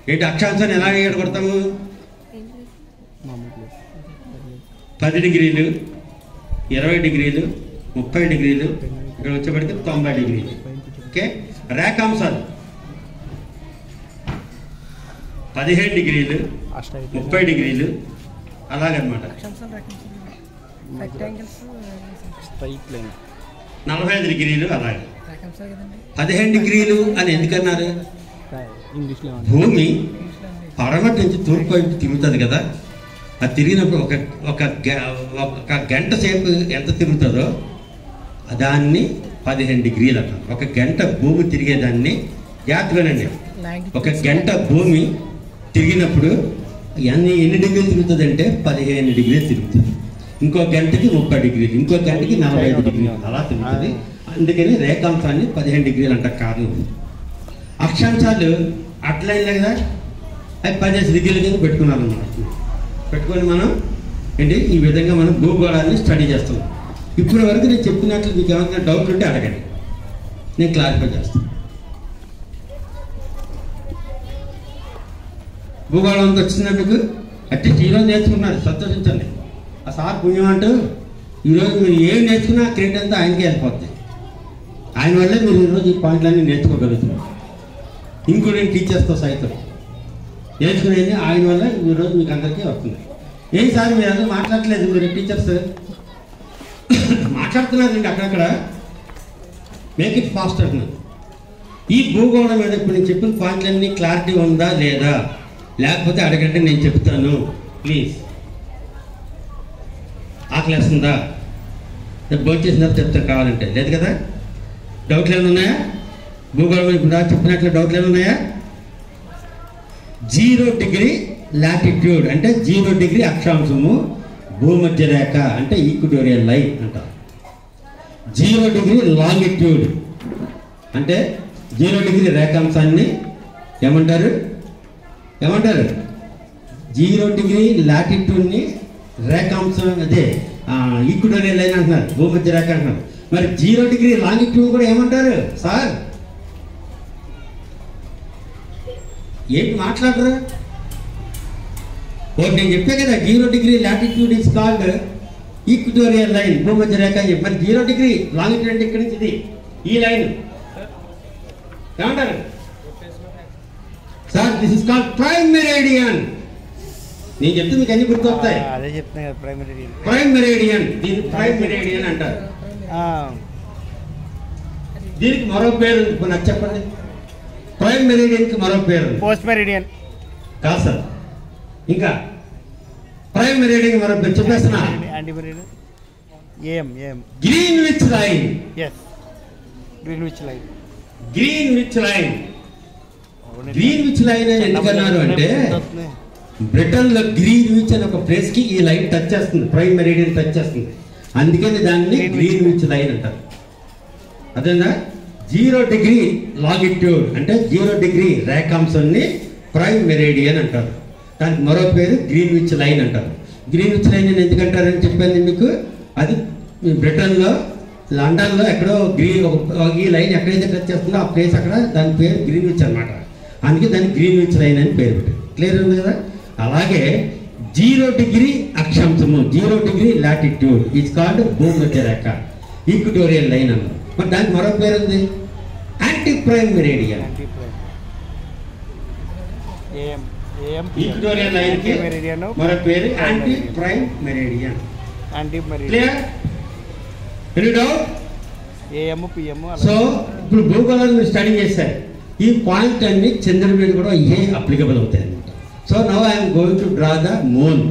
ఏంటి అక్షాంశాన్ని ఎలా కొడతాము? 10 డిగ్రీలు, 20 డిగ్రీలు, 30 డిగ్రీలు, ఇక్కడ వచ్చేప్పటికి 90 డిగ్రీలు. ఓకే, రేఖాంశాలు 15 డిగ్రీలు, 30 డిగ్రీలు, అలాగనమాట. 45 డిగ్రీలు, అలాగే 15 డిగ్రీలు అని ఎందుకన్నారు? భూమి పడమటి నుంచి తూర్పు వైపు తిరుగుతుంది కదా, అది తిరిగినప్పుడు ఒక గంట సేపు ఎంత తిరుగుతుందో దాన్ని 15 డిగ్రీలు అంటారు. ఒక గంట భూమి తిరిగేదాన్ని జాగ్రత్తగానండి. ఒక గంట భూమి తిరిగినప్పుడు ఎన్ని డిగ్రీలు తిరుగుతుంది అంటే 15 డిగ్రీలు తిరుగుతుంది. ఇంకో గంటకి 30 డిగ్రీలు, ఇంకో గంటకి 45 డిగ్రీలు అలా తిరుగుతుంది. అందుకని రేఖాంశాన్ని 15 డిగ్రీలు అంట కారణం. అక్షాంశాలు అట్లయినా కదా, అవి 15 డిగ్రీల కింద పెట్టుకున్నాను అన్నమాట. పెట్టుకొని మనం ఏంటి ఈ విధంగా మనం భూగోళాన్ని స్టడీ చేస్తున్నాం. ఇప్పటి వరకు నేను చెప్పినట్లు మీకు ఏమైనా డౌట్ ఉంటే అడగండి, నేను క్లారిఫై చేస్తాను. భూగోళం అంతా వచ్చిందా మీకు? అట్లీస్ట్ ఈరోజు నేర్చుకున్నారు, సంతోషించండి. ఆ సార్ పుణ్యం అంటూ ఈరోజు మీరు ఏం నేర్చుకున్నా క్రెడిట్ అంతా ఆయనకే వెళ్ళిపోద్ది. ఆయన వల్లే మీరు ఈరోజు ఈ పాయింట్లన్నీ నేర్చుకోగలుగుతున్నారు. ఇంక్లూడింగ్ టీచర్స్తో సైతం నేర్చుకునేది ఆయన వల్ల ఈరోజు మీకు అందరికీ వస్తుంది. ఏం సార్ మీరు అందరూ మాట్లాడట్లేదు, మీరు టీచర్స్ మాట్లాడుతున్నారండి అక్కడక్కడ. మేక్ ఇట్ ఫాస్ట్ అంటున్నారు. ఈ భూగోళం మీద ఇప్పుడు నేను చెప్పిన పాయింట్లన్నీ క్లారిటీ ఉందా లేదా, లేకపోతే అడగంటే నేను చెప్తాను ప్లీజ్. ఆకలేస్తుందా? భోంచేసినారు చెప్తాను కావాలంటే. లేదు కదా? డౌట్లు ఏమైనా ఉన్నాయా? భూగోళం ఇప్పుడు చెప్పినట్లు డౌట్లు ఏమైనా ఉన్నాయా? 0 డిగ్రీ లాటిట్యూడ్ అంటే 0 డిగ్రీ అక్షాంశము, భూమధ్య రేఖ అంటే ఈక్వటోరియల్ లైన్ అంటారు. 0 డిగ్రీ లాంగిట్యూడ్ అంటే 0 డిగ్రీ రేఖాంశాన్ని ఏమంటారు? 0 డిగ్రీ లాటిట్యూడ్ని రేఖాంశం అదే ఈక్వటోరియల్ లైన్ అంటున్నారు, భూమధ్య రేఖ అంటున్నారు. మరి 0 డిగ్రీ లాంగిట్యూడ్ కూడా ఏమంటారు సార్? ఏంటి మాట్లాడరు? ఓకే, నేను చెప్పే కదా 0 degree latitude is called equatorial line, భూమధ్య రేఖ అని చెప్పి. మరి 0 డిగ్రీ లాంగిట్యూడ్ అంటే ఇక్కడి నుంచి ఇది ఈ లైన్ ఏమంటారు sir? This is called prime meridian. నేను చెప్తే మీకు అన్ని గుర్తొస్తాయి. అదే చెప్తున్నా కదా, ప్రైమ్ మెరిడియన్. దీన్ని ప్రైమ్ మెరిడియన్ అంటారు. దీనికి మరో పేరు నాకు చెప్పండి. ప్రైమ్ మెరిడియన్ కి మరో పేరు పోస్ట్ మెరిడియన్ కాదు సార్. ఇంకా ప్రైమ్ మెరిడియన్ మరో పేరు చెప్పేస్తున్నా. Anti meridian. ఏం Greenwich line. Yes, Greenwich line. Greenwich line. Greenwich line అని ఎందుకన్నారు అంటే బ్రిటన్ లో గ్రీన్విచ్ అనే ఒక ప్లేస్ కి ఈ లైన్ టచ్ చేస్తుంది, ప్రైమ్ మెరిడియన్ టచ్ చేస్తుంది. అందుకని దాన్ని గ్రీన్విచ్ లైన్ అంటారు. అదేనా? 0 డిగ్రీ లాంగిట్యూడ్ అంటే 0 డిగ్రీ రేఖాంశాన్ని ప్రైమ్ మెరిడియన్ అంటారు. దానికి మరో పేరు గ్రీన్విచ్ లైన్ అంటారు. గ్రీన్విచ్ లైన్ అని ఎందుకంటారని చెప్పాను మీకు. అది బ్రిటన్లో లండన్లో ఎక్కడో ఈ లైన్ ఎక్కడైతే టచ్ చేస్తుందో ఆ ప్లేస్ అక్కడ దాని పేరు గ్రీన్విచ్ అనమాట. అందుకే దానికి గ్రీన్విచ్ లైన్ అని పేరు పెట్టారు. క్లియర్ ఉంది కదా? అలాగే 0 డిగ్రీ అక్షాంశము, 0 డిగ్రీ లాటిట్యూడ్ ఈజ్ కాల్డ్ భూమధ్య రేఖ, ఈక్వటోరియల్ లైన్ అన్నారు. మరి దానికి మరో పేరు ఉంది anti prime meridian. Equatorial line కి మరో పేరు anti prime meridian. Clear? Any doubt? So ఇప్పుడు భూగోళాన్ని స్టడీ చేశారు. ఈ పాయింట్ అన్ని చంద్రుడి మీద కూడా అప్లికబుల్ అవుతాయి అనమాట. So now I'm going to draw the moon.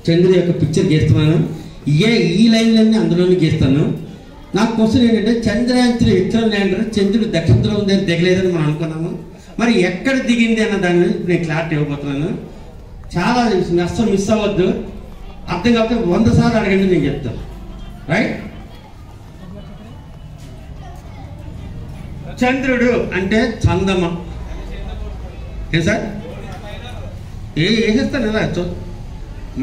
చంద్రుడి యొక్క పిక్చర్ గీస్తున్నాను. ఈ లైన్లన్నీ అందులోనే గీస్తాను. నాకు క్వశ్చన్ ఏంటంటే చంద్రయాన్ 3 విక్రమ్ ల్యాండర్ చంద్రుడు దక్షిణ ధ్రువం దగ్గర దిగలేదని మనం అనుకున్నాము. మరి ఎక్కడ దిగింది అన్న దాన్ని నేను క్లారిటీ ఇవ్వబోతున్నాను. చాలా అస్సలు మిస్ అవ్వద్దు. అర్థం కాకపోతే 100 సార్లు అడగండి, నేను చెప్తాను. రైట్? చంద్రుడు అంటే చందమ. ఏం సార్? వేసేస్తాను కదా,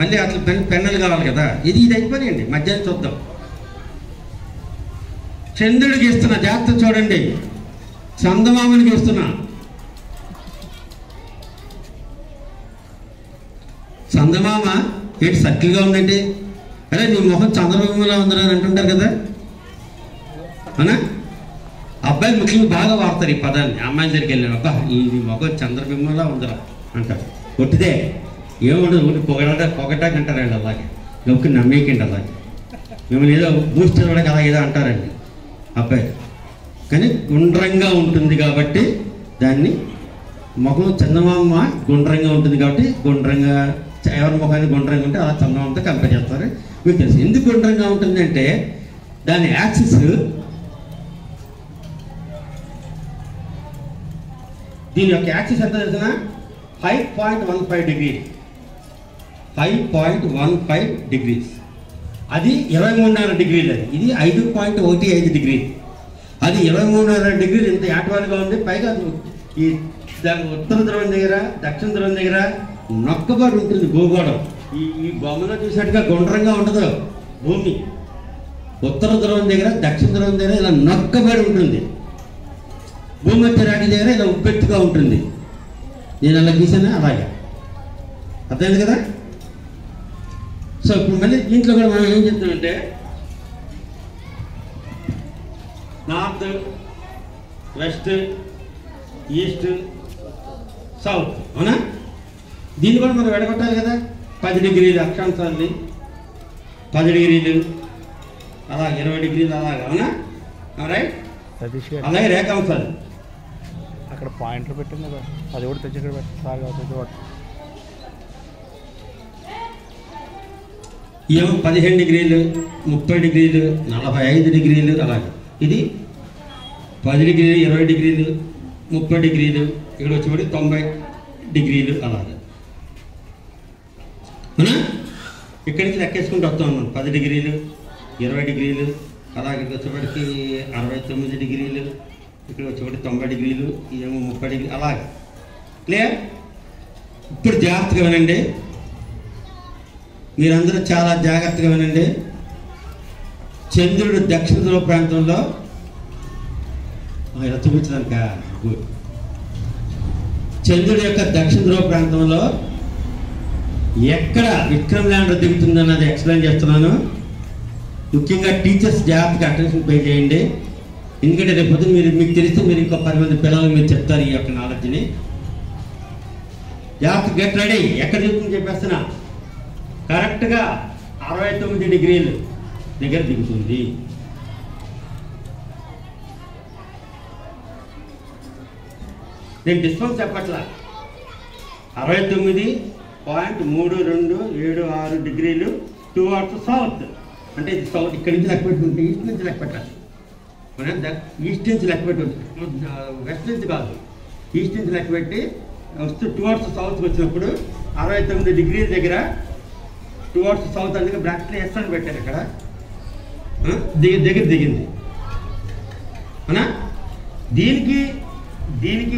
మళ్ళీ అట్లా పెన్నులు కావాలి కదా. ఇది అయిపోయినాయండి, మధ్యాహ్నం చూద్దాం. చంద్రుడికి ఇస్తున్న జాగ్రత్త చూడండి. చందమామని గీస్తున్నా. చందమామ ఏంటి సర్కిల్గా ఉందండి? అరే నీ మొహం చంద్రబింబంలా ఉందని అంటుంటారు కదా, అవునా? అబ్బాయి ముఖ్యంగా బాగా వాడతారు ఈ పదాన్ని. అమ్మాయి దగ్గరికి వెళ్ళాను, అబ్బా ఈ మొహం చంద్రబింబంలా ఉందిరా అంటారు. కొట్టిదే ఏముండదు, ఒకటి పొగటాకి అంటారండి. అలాగే ఒక నమ్మేకండి, అలాగే మిమ్మల్ని ఏదో బూస్ట్ కూడా కదా ఏదో అంటారండి అబ్బాయి. కానీ గుండ్రంగా ఉంటుంది కాబట్టి దాన్ని ముఖం చందమామ గుండ్రంగా ఉంటుంది కాబట్టి గుండ్రంగా, ఎవరి ముఖాన్ని గుండ్రంగా ఉంటే అలా చందమామతో కంపేర్ చేస్తారు. మీకు తెలుసు ఎందుకు గుండ్రంగా ఉంటుందంటే దాని యాక్సిస్, దీని యొక్క యాక్సిస్ ఎంత తెలిసిన 5.15 డిగ్రీ, 5.15 డిగ్రీస్. అది 23.5 డిగ్రీలు. అది ఇది 5.15 డిగ్రీలు. అది 23.5 డిగ్రీలు. ఇంత యాటవాలుగా ఉంది. పైగా ఈ ఉత్తర ధ్రువం దగ్గర దక్షిణ ధ్రువం దగ్గర నొక్కబడి ఉంటుంది భూగోళం. ఈ బొమ్మలో చూసినట్టుగా గుండ్రంగా ఉండదు భూమి. ఉత్తర ధ్రువం దగ్గర దక్షిణ ధ్రువం దగ్గర ఇలా నొక్కబడి ఉంటుంది. భూమధ్య రేఖ దగ్గర ఇలా ఉబ్బెత్తుగా ఉంటుంది. నేను అలా గీసాను, అలాగే అర్థమైంది కదా. సో ఇప్పుడు మళ్ళీ దీంట్లో కూడా మనం ఏం చెప్తామంటే నార్త్, వెస్ట్, ఈస్ట్, సౌత్, అవునా? దీన్ని కూడా మనం విడగొట్టాలి కదా. 10 డిగ్రీలు అక్షాంశాన్ని, 10 డిగ్రీలు, అలా 20 డిగ్రీలు, అలాగే, అవునా? రైట్. అలాగే రేఖాంశాలు అక్కడ పాయింట్లు పెట్టింది కదా, అది కూడా తెచ్చి ఇక్కడ పెట్టాలి. ఏమో 15 డిగ్రీలు, 30 డిగ్రీలు, 45 డిగ్రీలు, అలాగే. ఇది 10 డిగ్రీలు, 20 డిగ్రీలు, 30 డిగ్రీలు, ఇక్కడ వచ్చేవాడి 90 డిగ్రీలు, అలాగే, అవునా? ఇక్కడి నుంచి లెక్కేసుకుంటూ వస్తాం మనం. 10 డిగ్రీలు, 20 డిగ్రీలు, అలాగే ఇక్కడికి వచ్చేవాడికి 69 డిగ్రీలు, ఇక్కడ వచ్చేవాడికి 90 డిగ్రీలు, ఏమో 30 డిగ్రీలు, అలాగే. క్లియర్? ఇప్పుడు జాగ్రత్తగా వినండి, మీరందరూ చాలా జాగ్రత్తగా వినండి. చంద్రుడు దక్షిణ ధ్రువ ప్రాంతంలో, ఇలా చూపించడానిక, గుడ్. చంద్రుడి యొక్క దక్షిణ ధ్రువ ప్రాంతంలో ఎక్కడ విక్రమ్ ల్యాండర్ దిగుతుందన్నది ఎక్స్ప్లెయిన్ చేస్తున్నాను. ముఖ్యంగా టీచర్స్ జాగ్రత్తగా అటెన్షన్ పే చేయండి. ఎందుకంటే రేపు పొద్దున మీకు తెలిస్తే మీరు ఇంకో 10 మంది పిల్లలకు మీరు చెప్తారు ఈ యొక్క నాలెడ్జ్ని. జాగ్రత్త, గెట్ రెడీ. ఎక్కడ దిగుతుందని చెప్పేస్తున్నా. కరెక్ట్గా 69 డిగ్రీలు దగ్గర దిగుతుంది. నేను డిస్టెన్స్ చెప్పట్లా. 69.3276 డిగ్రీలు టువర్డ్స్ సౌత్. అంటే ఇది సౌత్. ఇక్కడి నుంచి లెక్క పెట్టుకుంటే ఈస్ట్ నుంచి లెక్క పెట్టాలి. ఈస్ట్ నుంచి లెక్క పెట్టుకుంటే వెస్ట్ నుంచి కాదు, ఈస్ట్ నుంచి లెక్క పెట్టి వస్తూ టువర్డ్స్ సౌత్కి వచ్చినప్పుడు 69 డిగ్రీల దగ్గర టువర్డ్స్ సౌత్ అందుకే బ్రాకెట్లో ఎస్ అని పెట్టారు. ఇక్కడ దగ్గర దిగింది, అవునా? దీనికి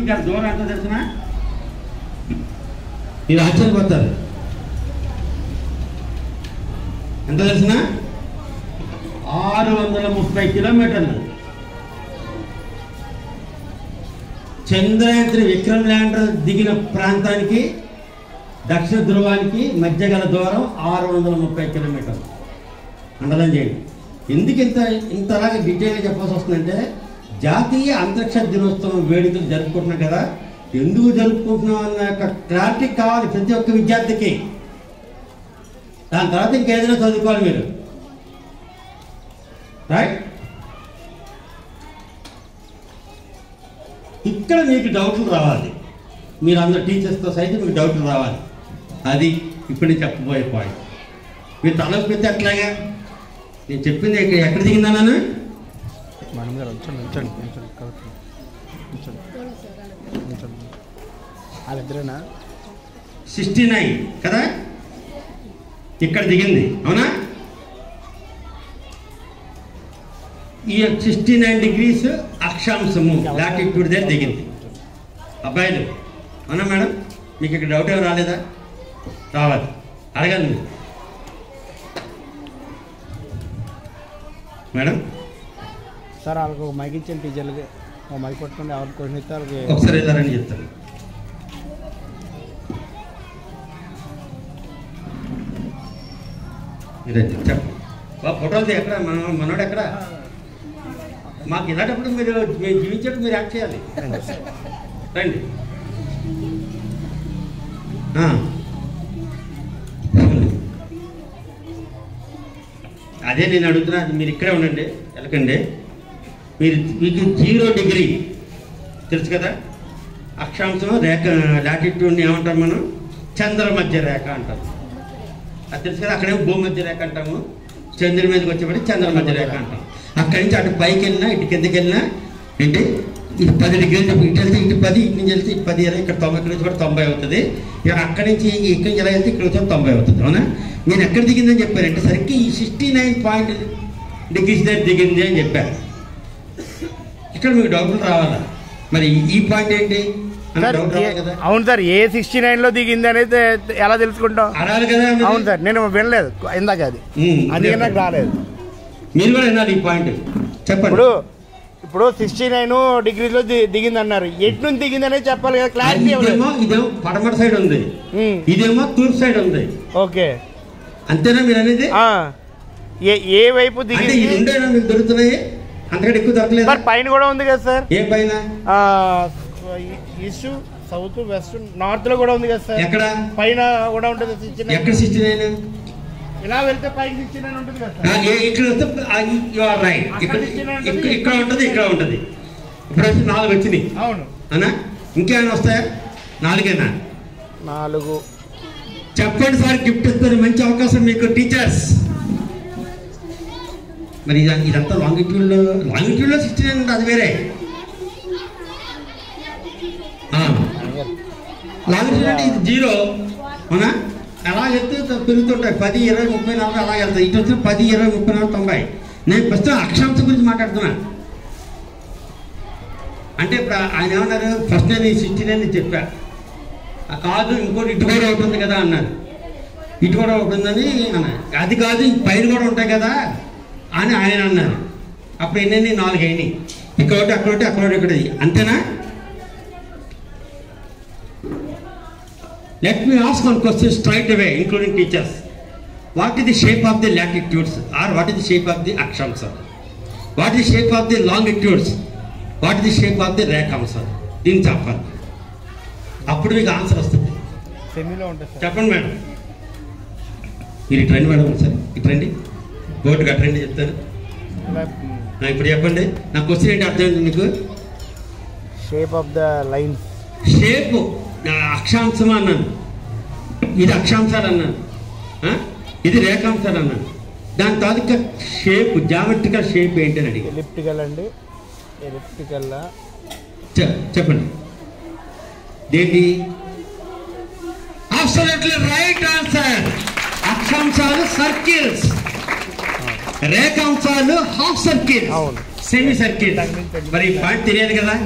ఇంకా దూరం ఎంత తెలిసిన మీరు ఆశ్చర్యపోతారు. ఎంత తెలిసిన 630 కిలోమీటర్లు. చంద్రయాన్ 3 విక్రమ్ ల్యాండర్ దిగిన ప్రాంతానికి దక్షిణ ధ్రువానికి మధ్య గల దూరం 630 కిలోమీటర్లు. అండర్లైన్ చేయండి. ఎందుకు ఇంతలాగా డీటెయిల్గా చెప్పాల్సి వస్తుందంటే, జాతీయ అంతరిక్ష దినోత్సవం వేడుకలు జరుపుకుంటున్నాం కదా, ఎందుకు జరుపుకుంటున్నాం అన్న యొక్క క్లారిటీ కావాలి ప్రతి ఒక్క విద్యార్థికి. దాని తర్వాత ఇంకేదైనా చదువుకోవాలి మీరు, రైట్? ఇక్కడ మీకు డౌట్లు రావాలి. మీరు అందరు టీచర్స్తో సైతం మీకు డౌట్లు రావాలి. అది ఇప్పుడు నేను చెప్పబోయే పాయింట్. మీరు తలకు పెట్టి అట్లాగా నేను చెప్పింది ఎక్కడ దిగిందా నన్ను వాళ్ళిద్దరేనా 69 కదా ఇక్కడ దిగింది, అవునా? ఈ 69 డిగ్రీస్ అక్షాంశము లాటిట్యూడ్ దగ్గర దిగింది. అబ్బాయిలు, అవునా మేడం? మీకు ఇక్కడ డౌట్ ఏమి రాలేదా? రావాలి, అడగాలి మీరు. మేడం సార్ వాళ్ళకు మైక్ ఇచ్చాను టీచర్లకి. మైక్ పట్టుకుని ఎవరు క్వశ్చన్ ఇస్తారు ఒకసారి వెళ్ళారని చెప్తాను. ఇదండి చెప్పండి. ఫోటోలు ఎక్కడ మనోడు ఎక్కడ? మాకు ఇలాంటప్పుడు మీరు జీవించేటప్పుడు మీరు యాక్ట్ చేయాలి. రండి. అదే నేను అడుగుతున్నా, మీరు ఇక్కడే ఉండండి, వెళ్ళకండి. మీకు 0 డిగ్రీ తెలుసు కదా, అక్షాంశం రేఖ లాటిట్యూడ్ని ఏమంటాం మనం? చంద్ర మధ్య రేఖ అంటాం. అది తెలుసు కదా. అక్కడేమో భూమధ్య రేఖ అంటాము, చంద్రుడి మీదకి వచ్చేప్పటికి చంద్ర మధ్య రేఖ అంటాం. అక్కడి నుంచి అటు పైకి వెళ్ళినా ఇటు కిందకి వెళ్ళినా ఏంటి, ఇటు 10 డిగ్రీలు ఇటు వెళ్తే ఇటు 10, ఇటు నుంచి వెళ్తే ఇటు 10, ఇక్కడ 90, ఇక్కడ నుంచి కూడా 90 అవుతుంది. ఇక అక్కడి నుంచి ఇక్కడి నుంచి ఎలా వెళ్తే ఇక్కడ వచ్చి 90 అవుతుంది. అవునా? నేను ఎక్కడ దిగిందని చెప్పానంటే సరికి ఈ 69 డిగ్రీస్ దగ్గర దిగింది అని చెప్పాను. ఇక్కడ మీకు డబ్బులు రావాలా? మరి ఈ పాయింట్ ఏంటి? అవును సార్, ఏ 69లో దిగింది అనేది ఎలా తెలుసుకుంటాం? అడాలి కదా. అవును సార్, నేను వినలేదు ఇందాక, అది నాకు రాలేదు. మీరు కూడా వినాలి ఈ పాయింట్. చెప్పండి. ఇప్పుడు 69 డిగ్రీలో దిగింది అన్నారు, ఎటు నుంచి దిగింది అనేది చెప్పాలి కదా, క్లారిటీ. ఇదేమో పడమర సైడ్ ఉంది, ఇదేమో తూర్పు సైడ్ ఉంది. ఓకే, అంతేనా మీరు అనేది? ఏ వైపు దిగింది మీకు దొరుకుతున్నాయి, అంతకంటే ఎక్కువ దొరకలేదు. పైన కూడా ఉంది కదా సార్? ఏ పైన? ఈస్ట్, సౌత్, వెస్ట్, నార్త్ లో కూడా ఉంది కదా సార్? ఎక్కడ పైన కూడా ఉంటుంది. ఎక్కడ 69? ఇలా వెళ్తే పైకి 69 ఉంటుంది కదా సార్? ఇక్కడ వస్తే రైట్, ఇక్కడ ఉంటుంది, ఇక్కడ ఉంటుంది. ఇప్పుడు వచ్చి 4 వచ్చినాయి. అవును అన్నా, ఇంకేమైనా వస్తాయా? 4ఏనా? 4. చెప్పండి సార్, గిఫ్ట్ ఇస్తారు. మంచి అవకాశం మీకు టీచర్స్. మరి ఇదంతా లాంగిట్యూడ్లో 69 అంటే అది వేరే. లాంగిట్యూడ్ అంటే ఇది 0. అవునా? ఎలా వెళ్తే పెరుగుతుంటాయి, 10, 20, 30, 40 అలా వెళ్తాయి. ఇటు వచ్చిన 10, 20, 30, 40, 90. నేను ప్రస్తుతం అక్షాంశం గురించి మాట్లాడుతున్నా. అంటే ఇప్పుడు ఆయన ఏమన్నారు, ఫస్ట్ నేను 69 చెప్పా, కాదు ఇంకోటి ఇటు కూడా ఒకటి ఉంది కదా అన్నారు. ఇటు కూడా ఒకటి ఉందని అన్నారు. అది కాదు, పైన కూడా ఉంటాయి కదా అని ఆయన అన్నారు. అప్పుడు ఎన్ని 4 అయినాయి. ఇక్కడొకటి, అక్కడొకటి, అక్కడొకటి, ఇక్కడ. అంతేనా? Let me ask one question straight away, including teachers. What is the shape of the latitudes, or what is the shape of the akshamsa? What is the shape of the longitudes? What is the shape of the rekhamsa? దీన్ని చెప్పాలి, అప్పుడు మీకు answer వస్తుంది. చెప్పండి madam. మీరు ఇటు రండి madam, sir ఇటు రండి, బోర్డు కట్టండి, చెప్తాను. ఇప్పుడు చెప్పండి, నా క్వశ్చన్ ఏంటి అర్థమైంది మీకు? Shape of the line. Shape అక్షాంశం అన్నాను, ఇది అక్షాంశాలు అన్నాను, ఇది రేఖాంశాలు అన్నాను. దాని తాలూకా షేప్, జామెట్రికల్ షేప్ ఏంటని అడిగి. ఎలిప్టికల్ అండి, ఎలిప్టికల్. చెప్పండి దేంటి? Absolutely right answer. అక్షాంశాలు సర్కిల్స్, రేఖాంశాలు హాఫ్ సర్కిల్, సెమీ సర్కిల్. మరి పాయింట్ తెలియదు కదా?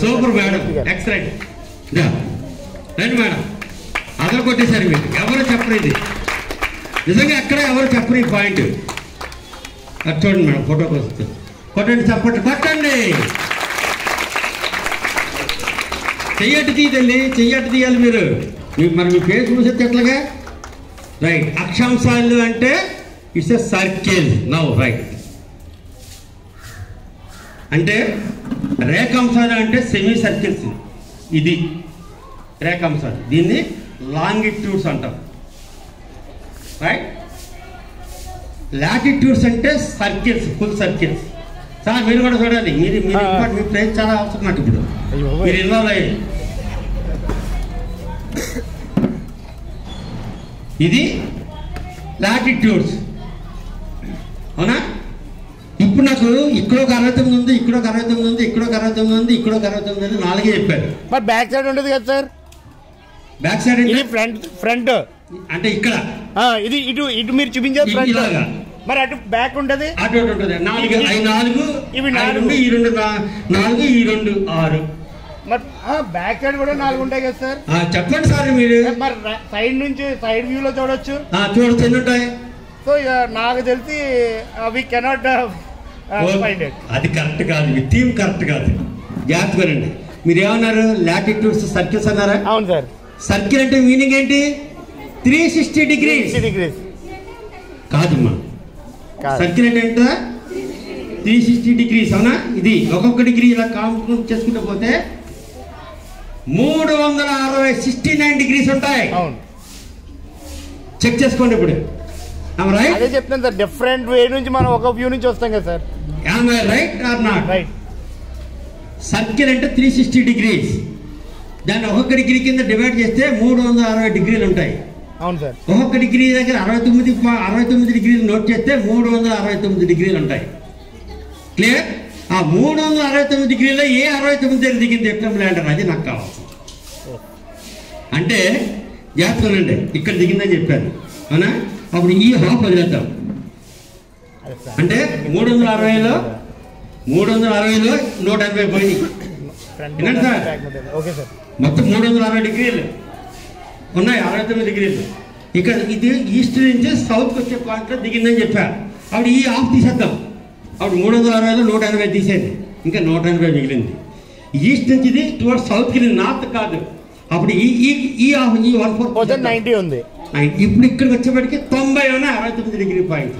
Super madam, excellent. రండి మేడం, అదలు కొట్టేశారు మీరు. ఎవరు చెప్పరు ఇది, నిజంగా ఎక్కడ ఎవరు చెప్పరు ఈ పాయింట్. అది చూడండి మేడం, ఫోటో కోసం కొట్టండి, చప్పట్లు కొట్టండి. చెయ్యట్టు తీయదండి, చెయ్యట్టు తీయాలి మీరు. మరి మీ పేరు చూసేది ఎట్లాగా? రైట్. అక్షాంశాలు అంటే it's a circle. Now right. అంటే రేఖాంశాలు అంటే సెమీ సర్కిల్స్. ఇది రేఖాంశాలు, దీన్ని లాంగిట్యూడ్స్ అంటాం. రైట్. లాటిట్యూడ్స్ అంటే సర్కిల్స్, ఫుల్ సర్కిల్స్. సార్ మీరు కూడా చూడాలి, మీరు మీ ప్లేస్ చాలా అవసరం నాకు. ఇప్పుడు మీరు ఇన్వాల్వ్ అయ్యి, ఇది లాటిట్యూడ్స్. అవునా? ఇప్పుడు నాకు ఇక్కడ ఒక 69 ఉంది, ఇక్కడ ఒక 69 ఉంది, ఇక్కడ ఒక 69 ఉంది, ఇక్కడ ఒక 69 ఉంది, 4 చెప్పారు. మరి బ్యాక్ సైడ్ ఉంటుంది కదా సార్? బ్యాక్ సైడ్ ఇది ఫ్రంట్ అంటే ఇక్కడ, ఇది ఇటు మీరు చూపించారు ఫ్రంట్. మరి అటు బ్యాక్ ఉంటుంది, అటు ఉంటుంది. 4, 4, ఇవి 4, ఈ 2 4, ఈ 2 6. మరి బ్యాక్ సైడ్ కూడా 4 ఉంటాయి కదా సార్? చెప్పండి సార్ మీరు. మరి సైడ్ నుంచి సైడ్ వ్యూ లో చూడొచ్చు. చూడొచ్చు, ఎన్ని ఉంటాయి? సో నాకు తెలిసి వి కెనాట్ ఫైండ్ ఇట్. అది కరెక్ట్ కాదు, మీ థీమ్ కరెక్ట్ కాదు. జాగ్రత్తగానండి. మీరు ఏమన్నారు? లాటిట్యూడ్స్ సర్కిల్స్ అన్నారా? అవును సార్. సర్కిల్ అంటే మీనింగ్ ఏంటి? 360 డిగ్రీస్ కాదమ్మా. సర్కిల్ అంటే ఏంటో 360 డిగ్రీస్. అవునా? ఇది ఒక్కొక్క డిగ్రీ ఇలా కాంప్యూట్ చేసుకుంటూ పోతే 369 డిగ్రీస్ ఉంటాయి. చెక్ చేసుకోండి ఇప్పుడు. అదే చెప్తాను సార్, డిఫరెంట్ వే నుంచి మనం ఒక వ్యూ నుంచి వస్తాం కదా sir. Right are not? Right. Circle అంటే 360 డిగ్రీస్. దాన్ని ఒక్కొక్క డిగ్రీ కింద డివైడ్ చేస్తే 360 డిగ్రీలు ఉంటాయి. అవును సార్. ఒక్కొక్క డిగ్రీ దగ్గర 69 డిగ్రీలు నోట్ చేస్తే 369 డిగ్రీలు ఉంటాయి. క్లియర్? ఆ 369 డిగ్రీలో ఏ 69 దగ్గర దిగింది విక్రమ్ ల్యాండర్, అది నాకు కావాలి. అంటే జాగ్రత్తనండి, ఇక్కడ దిగిందని చెప్పాను. అవునా? అప్పుడు ఈ హాఫ్ వదిలేద్దాం. అంటే 360లో 180 పోయింది. వినండి సార్, మొత్తం 360 డిగ్రీలు ఉన్నాయి. 69 డిగ్రీలు ఇక్కడ. ఇది ఈస్ట్ నుంచి సౌత్కి వచ్చే పాయింట్లో దిగిందని చెప్పారు. అప్పుడు ఈ హాఫ్ తీసేద్దాం. అప్పుడు 360లో 180 తీసేది, ఇంకా 180 మిగిలింది. ఈస్ట్ నుంచి ఇది టువర్డ్స్ సౌత్కి, నార్త్ కాదు. అప్పుడు ఈ 1/4 ఉంది. ఇప్పుడు ఇక్కడికి వచ్చేప్పటికి 90 ఉన్నాయి 69 డిగ్రీ పాయింట్.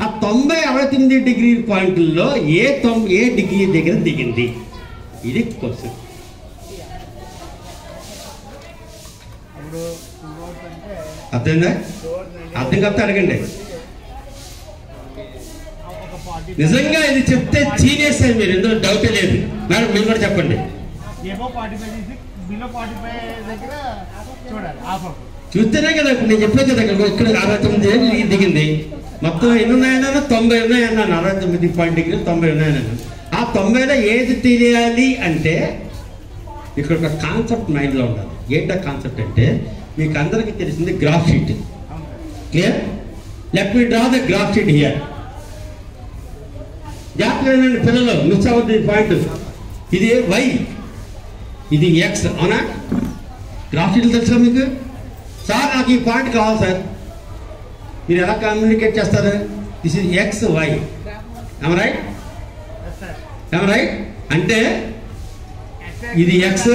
ఆ 90 69 డిగ్రీ పాయింట్లలో ఏ డిగ్రీ దగ్గర దిగింది? ఇది క్వశ్చన్. అర్థంగా? అర్థం కాకపోతే అడగండి. నిజంగా ఇది చెప్తే జీనియస్ అయ్యి మీరు, ఎందులో డౌటే లేదు. మేడం మీరు కూడా చెప్పండి. చూస్తేనే కదా ఇప్పుడు నేను చెప్పే కదా, ఇక్కడ 69 దిగింది. మొత్తం ఎన్ని ఉన్నాయన్నా? 90 ఉన్నాయన్నాను. 69 డిగ్రీలు 90 ఉన్నాయన్నాను. ఆ 90లో ఏది తెలియాలి అంటే ఇక్కడ ఒక కాన్సెప్ట్ మైండ్లో ఉండాలి. ఏంటో కాన్సెప్ట్ అంటే మీకు అందరికీ తెలిసింది graph sheet. Clear? Let me draw the graph sheet here. జాగ్రత్తగా పిల్లలు, మిస్ అవ్వద్దు పాయింట్. ఇది వై, ఇది ఎక్స్. అవునా? గ్రాఫ్ షీట్లు తెలుసా మీకు? సార్ నాకు ఈ పాయింట్ కావాలి సార్, మీరు ఎలా కమ్యూనికేట్ చేస్తారు? This is X Y. Right? Right అంటే ఇది ఎక్స్,